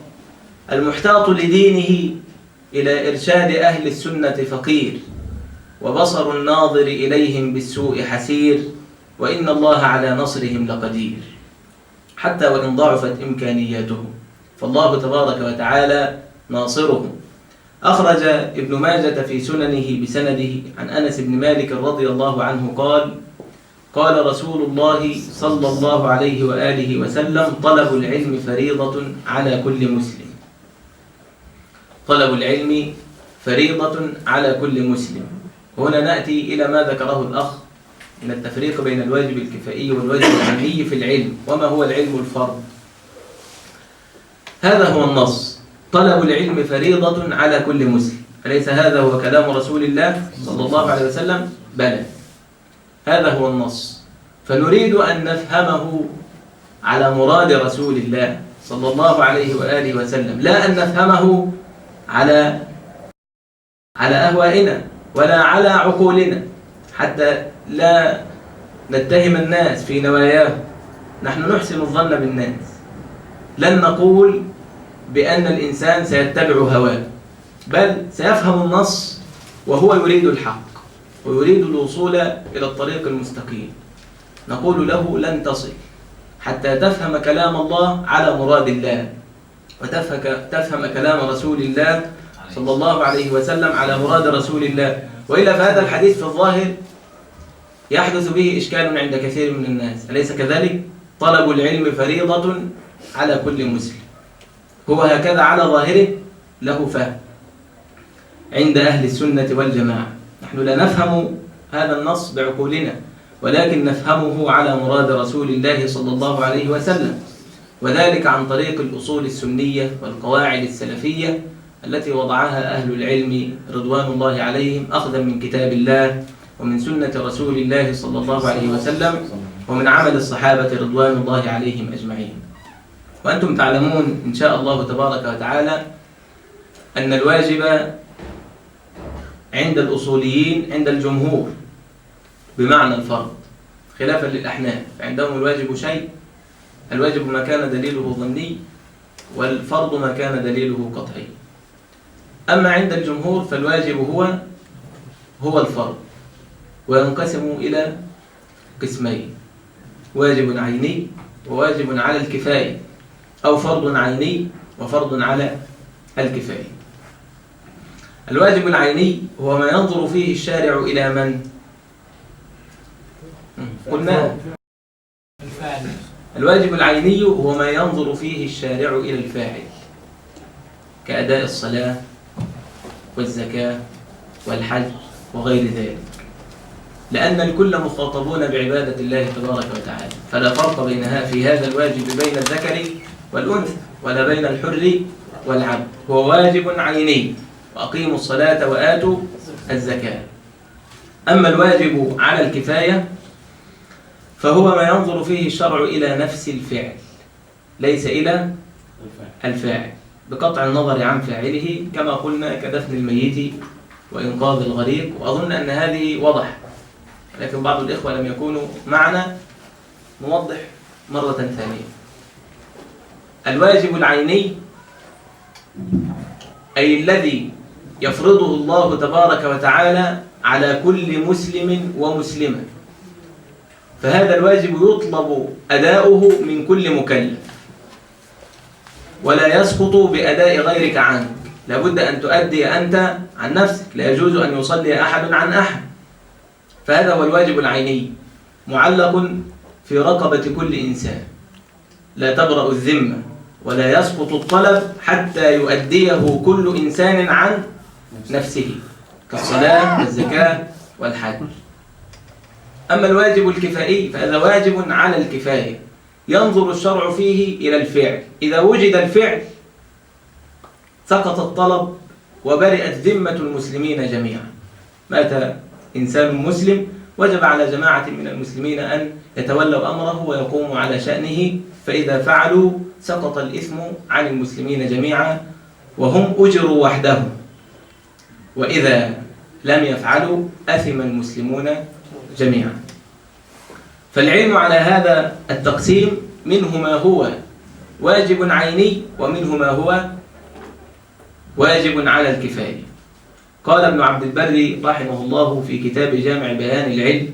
المحتاط لدينه إلى إرشاد أهل السنة فقير، وبصر الناظر إليهم بالسوء حسير، وإن الله على نصرهم لقدير. حتى وإن ضعفت إمكانياتهم فالله تبارك وتعالى ناصرهم. أخرج ابن ماجة في سننه بسنده عن أنس بن مالك رضي الله عنه قال: قال رسول الله صلى الله عليه وآله وسلم: طلب العلم فريضة على كل مسلم. طلب العلم فريضة على كل مسلم. هنا نأتي إلى ما ذكره الأخ من التفريق بين الواجب الكفائي والواجب العيني في العلم. وما هو العلم الفرض؟ هذا هو النص: طلب العلم فريضة على كل مسلم. أليس هذا هو كلام رسول الله صلى الله عليه وسلم؟ بلى، هذا هو النص. فنريد أن نفهمه على مراد رسول الله صلى الله عليه وآله وسلم، لا أن نفهمه على أهوائنا ولا على عقولنا، حتى لا نتهم الناس في نواياهم. نحن نحسن الظن بالناس، لن نقول بأن الإنسان سيتبع هواه، بل سيفهم النص وهو يريد الحق ويريد الوصول إلى الطريق المستقيم. نقول له: لن تصل حتى تفهم كلام الله على مراد الله، وتفهم كلام رسول الله صلى الله عليه وسلم على مراد رسول الله. وإلا فهذا الحديث في الظاهر يحدث به إشكال عند كثير من الناس، أليس كذلك؟ طلب العلم فريضة على كل مسلم، هو هكذا على ظاهره له فهم عند أهل السنة والجماعة. نحن لا نفهم هذا النص بعقولنا، ولكن نفهمه على مراد رسول الله صلى الله عليه وسلم، وذلك عن طريق الأصول السنية والقواعد السلفية التي وضعها أهل العلم رضوان الله عليهم، أخذا من كتاب الله ومن سنة رسول الله صلى الله عليه وسلم ومن عمل الصحابة رضوان الله عليهم أجمعين. وأنتم تعلمون إن شاء الله تبارك وتعالى أن الواجب عند الأصوليين عند الجمهور بمعنى الفرض، خلافا للأحناف، فعندهم الواجب شيء، الواجب ما كان دليله ظني، والفرض ما كان دليله قطعي. أما عند الجمهور فالواجب هو الفرض، وينقسم إلى قسمين: واجب عيني وواجب على الكفاية، أو فرض عيني وفرض على الكفاية. الواجب العيني هو ما ينظر فيه الشارع إلى من؟ قلنا الفاعل. الواجب العيني هو ما ينظر فيه الشارع إلى الفاعل، كأداء الصلاة والزكاة والحج وغير ذلك، لأن الكل مخاطبون بعبادة الله تبارك وتعالى، فلا فرق بينها في هذا الواجب بين الذكر والأنثى ولا بين الحر والعبد. هو واجب عيني: وأقيموا الصلاة وآتوا الزكاة. أما الواجب على الكفاية فهو ما ينظر فيه الشرع إلى نفس الفعل ليس إلى الفاعل، بقطع النظر عن فاعله، كما قلنا كدفن الميت وإنقاذ الغريق. وأظن أن هذه وضح، لكن بعض الإخوة لم يكونوا معنا، نوضح مرة ثانية. الواجب العيني أي الذي يفرضه الله تبارك وتعالى على كل مسلم ومسلمة، فهذا الواجب يطلب أداؤه من كل مكلف، ولا يسقط بأداء غيرك عنك، لابد أن تؤدي أنت عن نفسك، لا يجوز أن يصلي أحد عن أحد. فهذا هو الواجب العيني، معلق في رقبة كل إنسان، لا تبرأ الذمة ولا يسقط الطلب حتى يؤديه كل إنسان عن نفسه، كالصلاة والزكاة والحج. أما الواجب الكفائي فهذا واجب على الكفاية، ينظر الشرع فيه إلى الفعل، إذا وجد الفعل سقط الطلب وبرئت ذمة المسلمين جميعا. مات إنسان مسلم وجب على جماعة من المسلمين أن يتولوا أمره ويقوموا على شأنه، فإذا فعلوا سقط الإثم عن المسلمين جميعا وهم أجروا وحدهم، وإذا لم يفعلوا أثم المسلمون جميعا. فالعلم على هذا التقسيم منه ما هو واجب عيني ومنه ما هو واجب على الكفاية. قال ابن عبد البر رحمه الله في كتاب جامع بيان العلم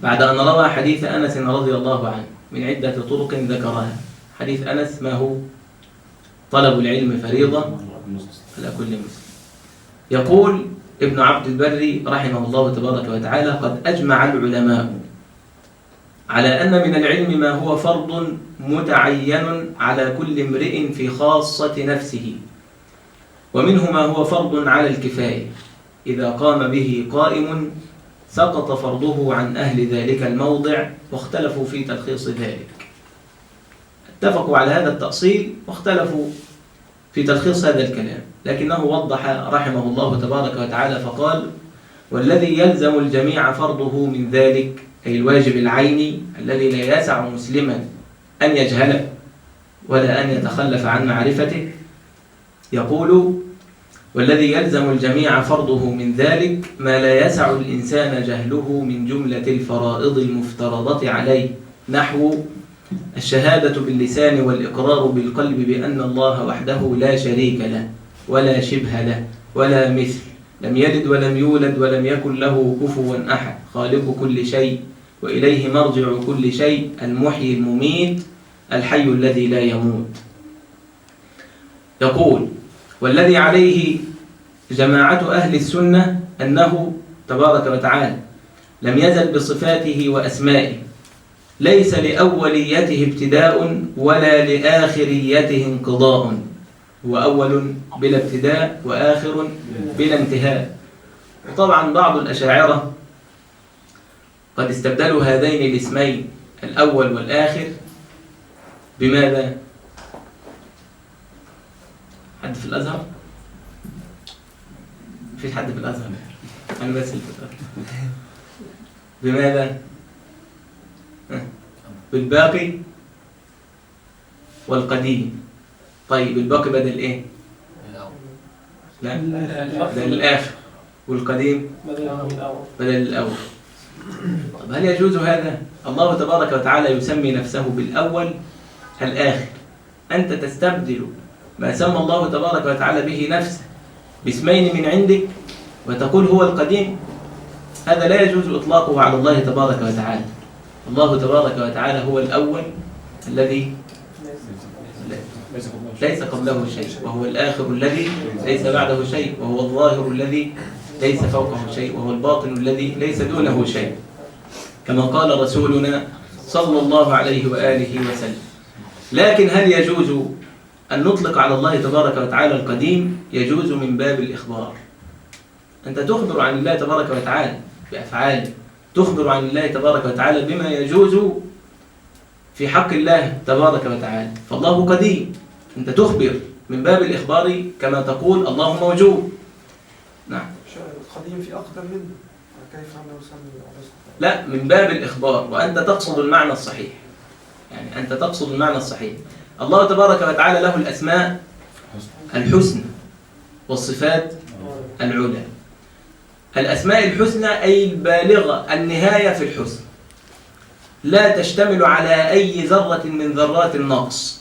بعد أن روى حديث أنس رضي الله عنه من عدة طرق ذكرها. حديث أنس ما هو؟ طلب العلم فريضة على كل مسلم. يقول ابن عبد البر رحمه الله تبارك وتعالى: قد أجمع العلماء على أن من العلم ما هو فرض متعين على كل امرئ في خاصة نفسه، ومنه ما هو فرض على الكفاية، إذا قام به قائم سقط فرضه عن أهل ذلك الموضع، واختلفوا في تلخيص ذلك. اتفقوا على هذا التأصيل واختلفوا في تلخيص هذا الكلام، لكنه وضح رحمه الله تبارك وتعالى فقال: والذي يلزم الجميع فرضه من ذلك، أي الواجب العيني الذي لا يسع مسلما أن يجهله ولا أن يتخلف عن معرفته، يقول: والذي يلزم الجميع فرضه من ذلك ما لا يسع الإنسان جهله من جملة الفرائض المفترضة عليه، نحو الشهادة باللسان والإقرار بالقلب بأن الله وحده لا شريك له ولا شبه له ولا مثل، لم يلد ولم يولد ولم يكن له كفوا أحد، خالق كل شيء وإليه مرجع كل شيء، المحيي المميت الحي الذي لا يموت. يقول: والذي عليه جماعة أهل السنة أنه تبارك وتعالى لم يزل بصفاته وأسمائه، ليس لأوليته ابتداء ولا لآخريته انقضاء، هو أول بلا ابتداء وآخر بلا انتهاء. وطبعا بعض الأشاعرة قد استبدلوا هذين الاسمين الأول والآخر بماذا؟ حد في الأزهر؟ مفيش حد في الأزهر، أنا بس الفترة. بماذا؟ بالباقي والقديم. طيب الباقي بدل إيه؟ لا، بدل الآخر، والقديم بدل الأول. طب هل يجوز هذا؟ الله تبارك وتعالى يسمي نفسه بالأول الآخر، أنت تستبدل ما سمى الله تبارك وتعالى به نفسه باسمين من عندك وتقول هو القديم؟ هذا لا يجوز إطلاقه على الله تبارك وتعالى. الله تبارك وتعالى هو الأول الذي ليس قبله شيء، وهو الآخر الذي ليس بعده شيء، وهو الظاهر الذي ليس فوقه شيء، وهو الباطن الذي ليس دونه شيء، كما قال رسولنا صلى الله عليه وآله وسلم. لكن هل يجوز أن نطلق على الله تبارك وتعالى القديم؟ يجوز من باب الإخبار. أنت تخبر عن الله تبارك وتعالى بأفعاله، تخبر عن الله تبارك وتعالى بما يجوز في حق الله تبارك وتعالى، فالله قديم، أنت تخبر من باب الإخبار كما تقول الله موجود. نعم. القديم في أقدم منه، كيف أنه يسمي؟ لا، من باب الإخبار، وأنت تقصد المعنى الصحيح، يعني أنت تقصد المعنى الصحيح. الله تبارك وتعالى له الأسماء الحسنى والصفات العلى. الأسماء الحسنى أي البالغة النهاية في الحسن، لا تشتمل على أي ذرة من ذرات النقص.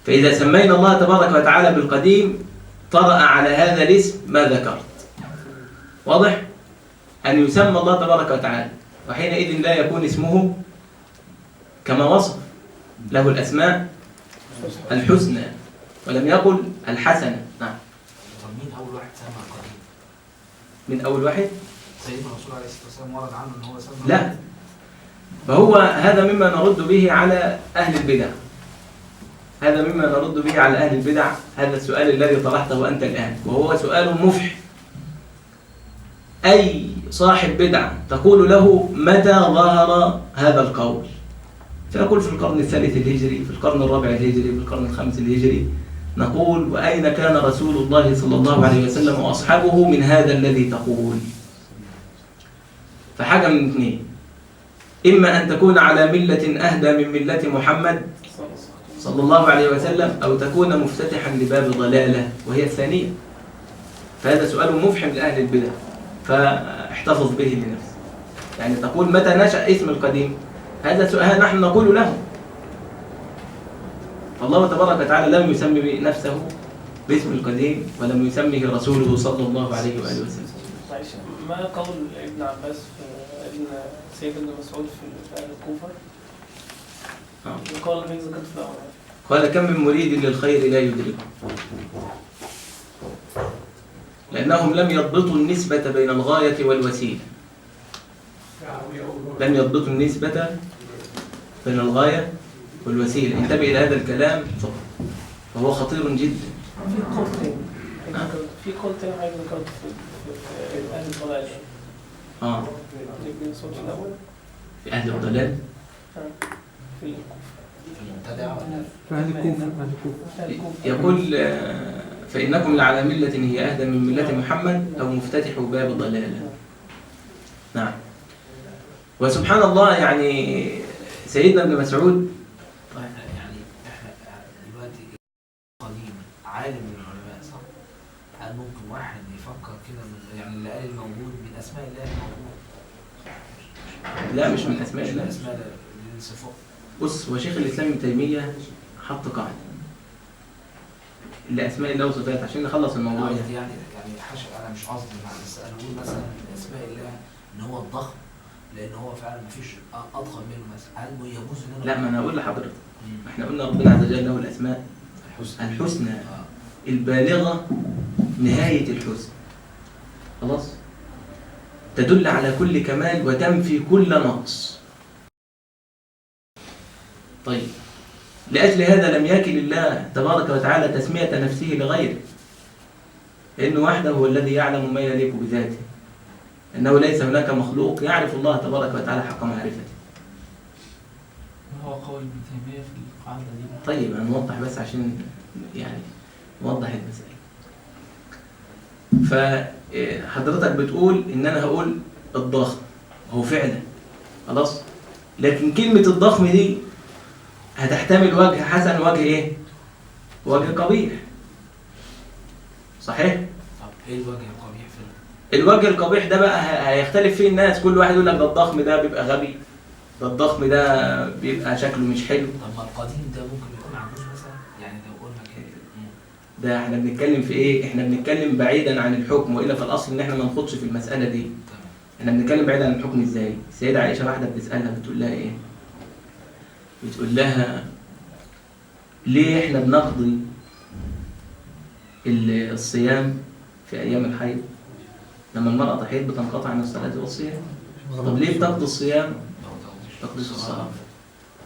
فإذا سمينا الله تبارك وتعالى بالقديم طرأ على هذا الاسم ما ذكرت. واضح؟ أن يسمى الله تبارك وتعالى، وحينئذ لا يكون اسمه كما وصف، له الأسماء الحسنى ولم يقل الحسنة. نعم. مين أول واحد سمى القديم؟ من أول واحد؟ سيدنا الرسول عليه الصلاة والسلام ورد عنه أن هو سمى. لا، فهو هذا مما نرد به على أهل البدع، هذا مما نرد به على أهل البدع، هذا السؤال الذي طرحته أنت الآن، وهو سؤال مفح. أي صاحب بدعة تقول له متى ظهر هذا القول؟ فيقول في القرن الثالث الهجري، في القرن الرابع الهجري، في القرن الخامس الهجري. نقول وأين كان رسول الله صلى الله عليه وسلم وأصحابه من هذا الذي تقول؟ فحاجة من اثنين، إما أن تكون على ملة أهدى من ملة محمد صلى الله عليه وسلم، أو تكون مفتتحا لباب ضلالة وهي الثانية. فهذا سؤال مفحم لأهل البدع، فاحتفظ به لنفسك. يعني تقول متى نشأ اسم القديم؟ هذا سؤال نحن نقول له. الله تبارك وتعالى لم يسمي نفسه باسم القديم ولم يسمه رسوله صلى الله عليه وآله وسلم. معلش، ما قول ابن عباس في ابن سيد ابن مسعود في أهل الكوفة؟ قول الذي ذكرت في الأول. قال كم من مريد للخير لا يدركه، لأنهم لم يضبطوا النسبة بين الغاية والوسيلة. لم يضبطوا النسبة بين الغاية والوسيلة. انتبه إلى هذا الكلام فهو خطير جدا. في قول تاني، في قول تاني حاجة ذكرت في أهل الضلال. ابن مسعود في الأول. في أهل الضلال. في المبتدع في أهل الكوفة. يقول فإنكم لعلى ملة هي أهدى من ملة محمد أو مفتتح باب ضلالة. نعم. وسبحان الله، يعني سيدنا ابن مسعود يعني احنا دلوقتي قديم عالم من العلماء صح؟ هل ممكن واحد يفكر كده يعني اللي قال الموجود من اسماء الله الموجود؟ لا، مش من أسماء الله. من اسماء الله الصفات. بص، وشيخ الإسلام ابن تيمية حط قاعدة لأسماء الله وصفاته عشان نخلص الموضوع. يعني حاشا، انا مش قصدي بس انا بقول مثلا من اسماء الله ان هو الضخم، لان هو فعلا مفيش اضخم منه مثلا. هل يجوز ان لا، ما انا اقول لحضرتك، احنا قلنا ربنا عز وجل له الاسماء الحسنى البالغه نهايه الحسن، خلاص، تدل على كل كمال وتنفي كل نقص. طيب، لاجل هذا لم يكل الله تبارك وتعالى تسميه نفسه لغيره، لانه وحده هو الذي يعلم ما يليق بذاته، انه ليس هناك مخلوق يعرف الله تبارك وتعالى حق معرفته. هو قول ابن تيمية في القاعدة دي. طيب، هنوضح بس عشان يعني نوضح المسألة. فحضرتك بتقول ان انا هقول الضخم، هو فعلا خلاص، لكن كلمة الضخم دي هتحتمل وجه حسن وجه ايه؟ وجه قبيح، صحيح؟ طب ايه الوجه القبيح في الوجه القبيح ده بقى هيختلف فيه الناس، كل واحد يقول لك ده الضخم ده بيبقى غبي، ده الضخم ده بيبقى شكله مش حلو. طب ما القديم ده ممكن يكون عجوز مثلا، يعني لو قلنا كده. ده احنا بنتكلم في ايه؟ احنا بنتكلم بعيدا عن الحكم، والا في الاصل ان احنا ما نخوضش في المساله دي. تمام. احنا بنتكلم بعيدا عن الحكم ازاي؟ السيده عائشه واحده بتسالها بتقول لها ايه؟ بتقول لها ليه احنا بنقضي الصيام في ايام الحيض؟ لما المراه تحيض بتنقطع عن الصلاه والصيام. طب ليه بتقضي الصيام؟ تقضي الصلاه.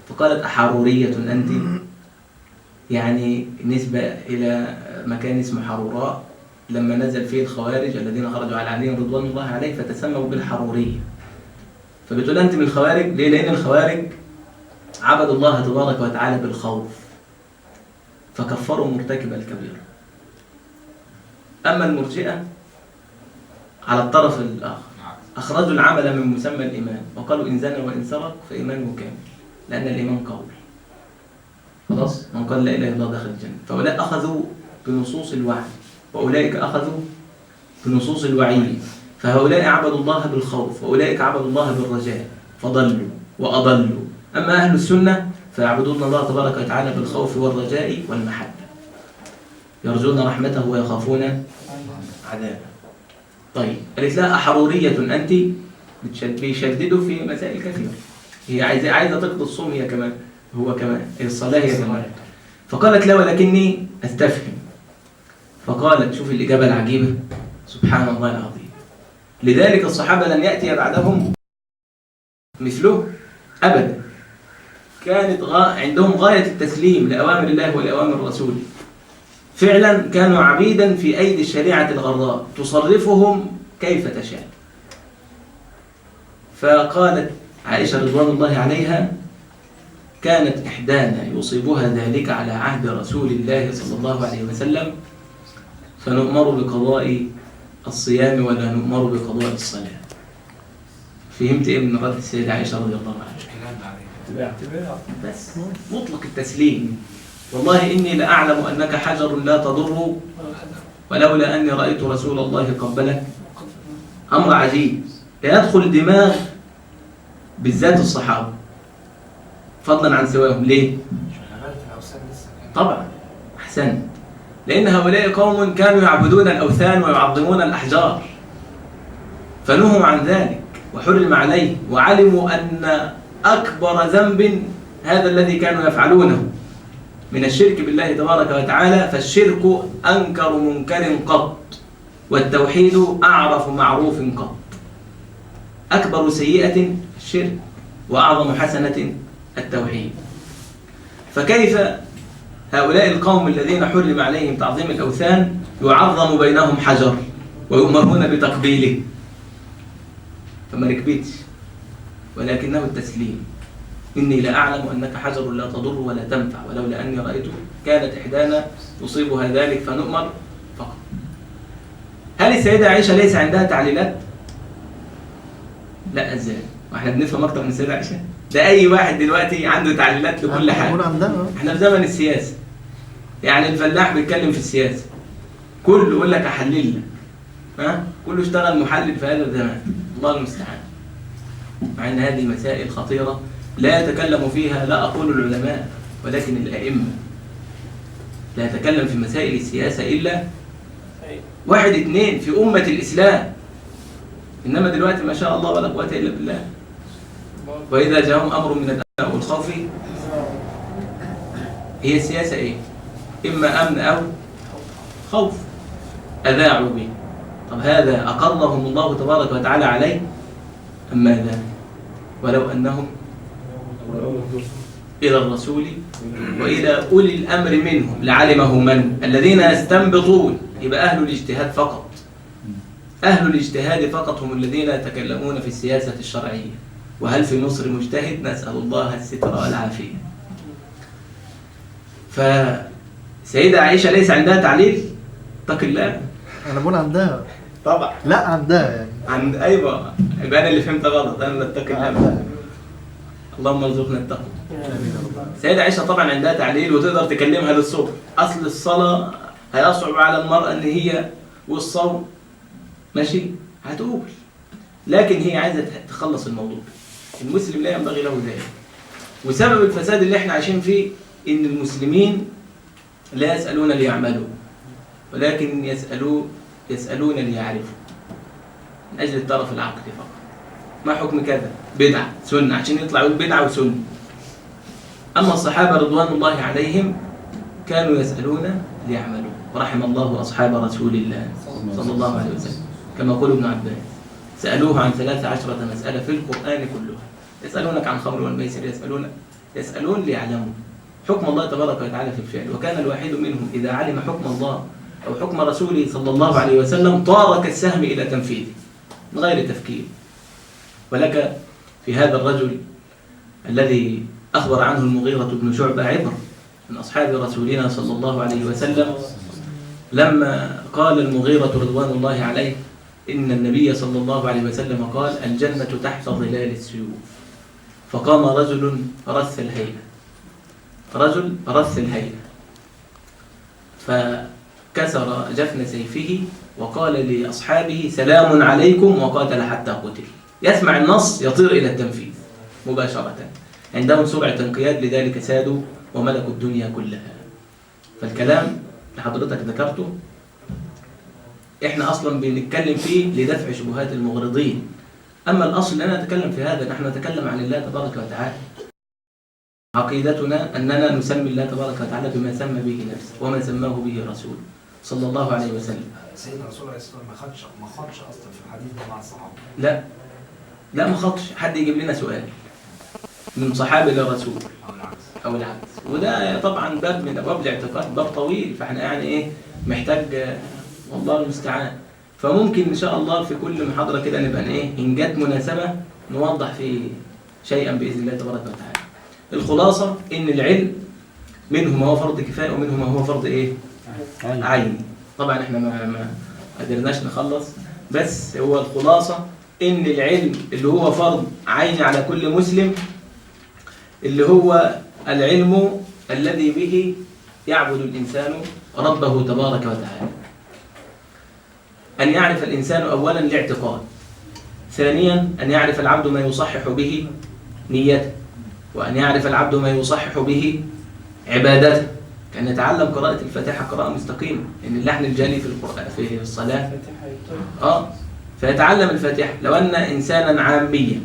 فقالت أحرورية أنت؟ يعني نسبة إلى مكان اسمه حروراء لما نزل فيه الخوارج الذين خرجوا على علي رضوان الله عليه فتسموا بالحرورية. فبتقول أنت من الخوارج ليه؟ لأن الخوارج عبدوا الله تبارك وتعالى بالخوف فكفروا مرتكب الكبيرة. أما المرجئة على الطرف الآخر أخرجوا العمل من مسمى الإيمان وقالوا إن زنى وإن سرق فإيمانه كامل، لأن الإيمان قول. خلاص، من قال لا إله إلا الله دخل الجنة. فأولئك أخذوا بنصوص الوعد وأولئك أخذوا بنصوص الوعيد. فهؤلاء عبدوا الله بالخوف وأولئك عبدوا الله بالرجاء فضلوا وأضلوا. أما أهل السنة فيعبدون الله تبارك وتعالى بالخوف والرجاء والمحبة، يرجون رحمته ويخافون عذابه. طيب، قالت لها أحرورية أنت؟ بيشددوا في مسائل كثيرة. هي عايزة تقضي الصوم هي كمان، هو كمان الصلاة هي كمان. فقالت لا ولكني أستفهم. فقالت شوف الإجابة العجيبة، سبحان الله العظيم، لذلك الصحابة لم يأتي بعدهم مثله أبدا. كانت عندهم غاية التسليم لأوامر الله ولأوامر رسوله. فعلا كانوا عبيدا في أيدي الشريعة الغراء تصرفهم كيف تشاء. فقالت عائشة رضوان الله عليها: كانت إحدانا يصيبها ذلك على عهد رسول الله صلى الله عليه وسلم فنؤمر بقضاء الصيام ولا نؤمر بقضاء الصلاة. فهمت إيه من رد السيدة عائشة رضي الله عنها؟ اتباع. بس مطلق التسليم. والله إني لأعلم أنك حجر لا تضر ولولا أني رأيت رسول الله قبلك. أمر عجيب لا يدخل دماغ بالذات الصحابة فضلا عن سواهم. ليه؟ طبعا أحسنت، لأن هؤلاء قوم كانوا يعبدون الأوثان ويعظمون الأحجار فنهوا عن ذلك وحرم عليه، وعلموا أن أكبر ذنب هذا الذي كانوا يفعلونه من الشرك بالله تبارك وتعالى، فالشرك أنكر منكر قط والتوحيد أعرف معروف قط. أكبر سيئة الشرك وأعظم حسنة التوحيد. فكيف هؤلاء القوم الذين حرم عليهم تعظيم الأوثان يعظم بينهم حجر ويؤمرون بتقبيله؟ فما ركبتش، ولكنه التسليم. إني لأعلم أنك حجر لا تضر ولا تنفع ولولا أني رأيته كانت إحدانا يصيبها ذلك فنؤمر فقط. هل السيدة عائشة ليس عندها تعليلات؟ لا، ازاي؟ واحنا بنفهم اكتر من السيدة عائشة؟ ده اي واحد دلوقتي عنده تعليلات لكل حاجة. احنا في زمن السياسة، يعني الفلاح بيتكلم في السياسة كله يقول لك احلل لك، كله اشتغل محلل في هذا الزمان. الله المستعان. مع ان هذه مسائل خطيرة لا يتكلم فيها لا اقول العلماء ولكن الائمة. لا يتكلم في مسائل السياسة الا واحد اثنين في أمة الإسلام. إنما دلوقتي ما شاء الله ولا قوة إلا بالله. وإذا جاءهم أمر من الأمن والخوف، هي السياسة إيه؟ إما أمن أو خوف. أذاعوا به. طب هذا أقرهم الله تبارك وتعالى عليه أم ماذا؟ ولو أنهم إلى الرسول وإلى أولي الأمر منهم لعلمه من الذين يستنبطون. يبقى أهل الاجتهاد فقط. أهل الاجتهاد فقط هم الذين يتكلمون في السياسة الشرعية. وهل في مصر مجتهد؟ نسأل الله الستر والعافية. فسيدة عائشة ليس عندها تعليل؟ اتق الله. أنا بقول عندها. طبعا. لا عندها يعني. أيوة، يبقى أنا اللي فهمت غلط. أنا اللي اتق الله. اللهم ارزقنا التقوى. سيدة عائشة طبعا عندها تعليل وتقدر تكلمها للصبح. أصل الصلاة هيصعب على المرأة أن هي والصوم ماشي هتقول، لكن هي عايزة تخلص الموضوع. المسلم لا ينبغي له ذلك. وسبب الفساد اللي احنا عايشين فيه إن المسلمين لا يسألون ليعملوا ولكن يسألون ليعرفوا من أجل الطرف العقلي فقط. ما حكم كذا؟ بدعة سنة، عشان يطلع يقول بدعة وسنة. أما الصحابة رضوان الله عليهم كانوا يسألون ليعملوا. ورحم الله أصحاب رسول الله صلى الله عليه وسلم كما يقول ابن عباس سألوه عن 13 مسألة في القرآن كلها. يسألونك عن خمر والميسر، يسألون ليعلموا حكم الله تبارك وتعالى في الفعل. وكان الواحد منهم إذا علم حكم الله أو حكم رسوله صلى الله عليه وسلم طار كالسهم إلى تنفيذه من غير تفكير. ولك في هذا الرجل الذي أخبر عنه المغيرة بن شعبة عبر من أصحاب رسولنا صلى الله عليه وسلم، لما قال المغيرة رضوان الله عليه إن النبي صلى الله عليه وسلم قال الجنة تحت ظلال السيوف، فقام رجل رث الهيئة فكسر جفن سيفه وقال لأصحابه سلام عليكم وقاتل حتى قتل. يسمع النص يطير إلى التنفيذ مباشرة. عندهم سرعة انقياد، لذلك سادوا وملكوا الدنيا كلها. فالكلام اللي حضرتك ذكرته احنا اصلا بنتكلم فيه لدفع شبهات المغرضين. اما الاصل اننا نتكلم في هذا، نحن نتكلم عن الله تبارك وتعالى. عقيدتنا اننا نسمي الله تبارك وتعالى بما سمى به نفسه وما سماه به رسوله صلى الله عليه وسلم. سيدنا رسول الله صلى الله عليه وسلم ما خدش اصلا في الحديث ده مع الصحابه. لا ما خدش. حد يجيب لنا سؤال من صحابي للرسول او العكس. وده طبعا باب من ابواب الاعتقاد، باب طويل، فاحنا يعني ايه محتاج والله المستعان. فممكن ان شاء الله في كل محاضره كده نبقى ايه ان جت مناسبه نوضح فيه شيئا بإذن الله تبارك وتعالى. الخلاصة إن العلم منه ما هو فرض كفاية ومنه ما هو فرض إيه؟ عيني. طبعا إحنا ما قدرناش نخلص، بس هو الخلاصة إن العلم اللي هو فرض عيني على كل مسلم اللي هو العلم الذي به يعبد الإنسان ربه تبارك وتعالى. أن يعرف الإنسان أولا الاعتقاد، ثانيا أن يعرف العبد ما يصحح به نيته، وأن يعرف العبد ما يصحح به عبادته، كأن يتعلم قراءة الفاتحة قراءة مستقيمة، إن اللحن الجلي في القرآن في الصلاة فيتعلم الفاتحة. لو أن إنسانا عاميا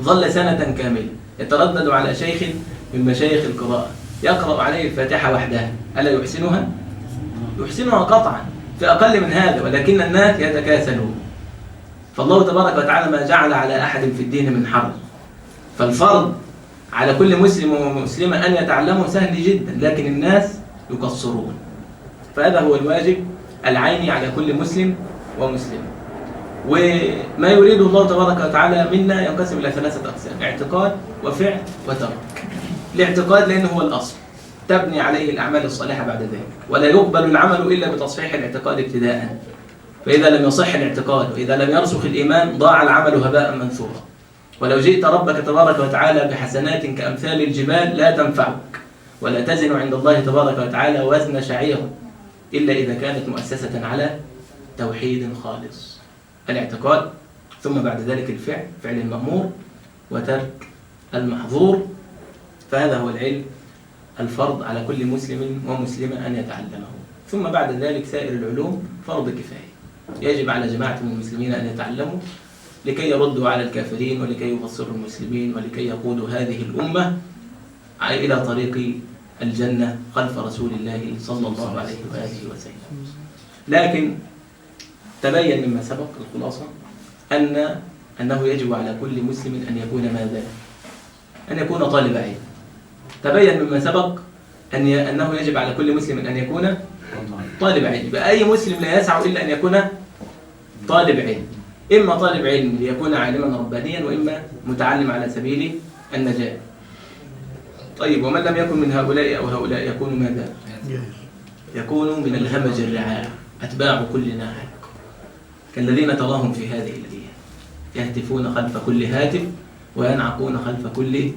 ظل سنة كاملة يتردد على شيخ من مشايخ القراءة يقرأ عليه الفاتحة وحدها، ألا يحسنها؟ يحسنها قطعا في أقل من هذا، ولكن الناس يتكاسلون. فالله تبارك وتعالى ما جعل على أحد في الدين من حرج، فالفرض على كل مسلم ومسلمة أن يتعلمه سهل جدا، لكن الناس يقصرون. فهذا هو الواجب العيني على كل مسلم ومسلمة. وما يريده الله تبارك وتعالى منا ينقسم إلى 3 أقسام: اعتقاد وفعل وترك. الاعتقاد لأنه هو الأصل، تبني عليه الأعمال الصالحة بعد ذلك، ولا يقبل العمل إلا بتصحيح الاعتقاد ابتداء. فإذا لم يصح الاعتقاد وإذا لم يرسخ الإيمان ضاع العمل هباء منثورا. ولو جئت ربك تبارك وتعالى بحسنات كأمثال الجبال لا تنفعك، ولا تزن عند الله تبارك وتعالى وزن شعير إلا إذا كانت مؤسسة على توحيد خالص. الاعتقاد، ثم بعد ذلك الفعل، فعل المأمور وترك المحظور. فهذا هو العلم الفرض على كل مسلم ومسلمة أن يتعلمه. ثم بعد ذلك سائر العلوم فرض كفاية، يجب على جماعة من المسلمين أن يتعلموا لكي يردوا على الكافرين، ولكي يبصروا المسلمين، ولكي يقودوا هذه الأمة إلى طريق الجنة خلف رسول الله صلى الله عليه وآله وسلم. لكن تبين مما سبق الخلاصة أنه يجب على كل مسلم أن يكون ماذا؟ أن يكون طالب علم. تبين مما سبق أنه يجب على كل مسلم أن يكون طالب علم. بأي مسلم لا يسع إلا أن يكون طالب علم، إما طالب علم ليكون عالما ربانيا، وإما متعلم على سبيل النجاة. طيب، ومن لم يكن من هؤلاء أو هؤلاء يكون ماذا؟ يكون من الهمج الرعاع، أتباع كل ناعق، كالذين تراهم في هذه الأيام يهتفون خلف كل هاتف وينعقون خلف كل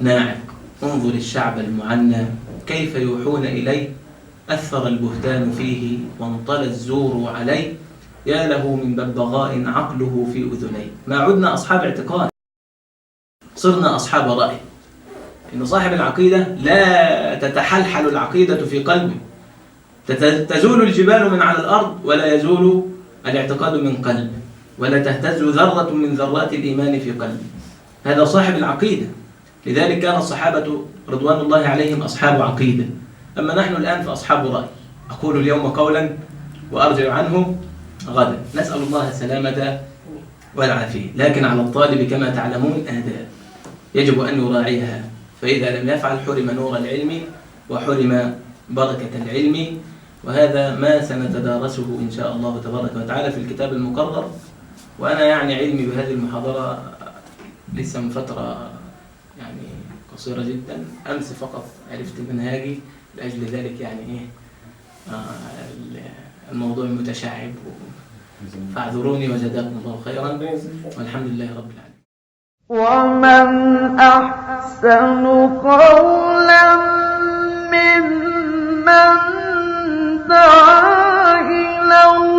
ناعق. انظر الشعب المعنى كيف يوحون إليه، أثر البهتان فيه وانطلى الزور عليه، يا له من ببغاء عقله في أذنيه. ما عدنا أصحاب اعتقاد، صرنا أصحاب رأي. إن صاحب العقيدة لا تتحلحل العقيدة في قلبه، تزول الجبال من على الأرض ولا يزول الاعتقاد من قلبه، ولا تهتز ذرة من ذرات الإيمان في قلبه. هذا صاحب العقيدة. لذلك كان الصحابة رضوان الله عليهم أصحاب عقيدة، أما نحن الآن فأصحاب رأي. أقول اليوم قولا وأرجع عنه غدا، نسأل الله السلامة والعافية. لكن على الطالب كما تعلمون آداب يجب أن يراعيها، فإذا لم يفعل حرم نور العلم وحرم بركة العلم. وهذا ما سنتدارسه إن شاء الله تبارك وتعالى في الكتاب المقرر. وأنا يعني علمي بهذه المحاضرة لسه من فترة يعني قصيرة جدا، أمس فقط عرفت منهاجي، لأجل ذلك يعني الموضوع متشعب، فاعذروني وجزاكم الله خيرا، والحمد لله رب العالمين. ومن أحسن قولا ممن دعا إلى الله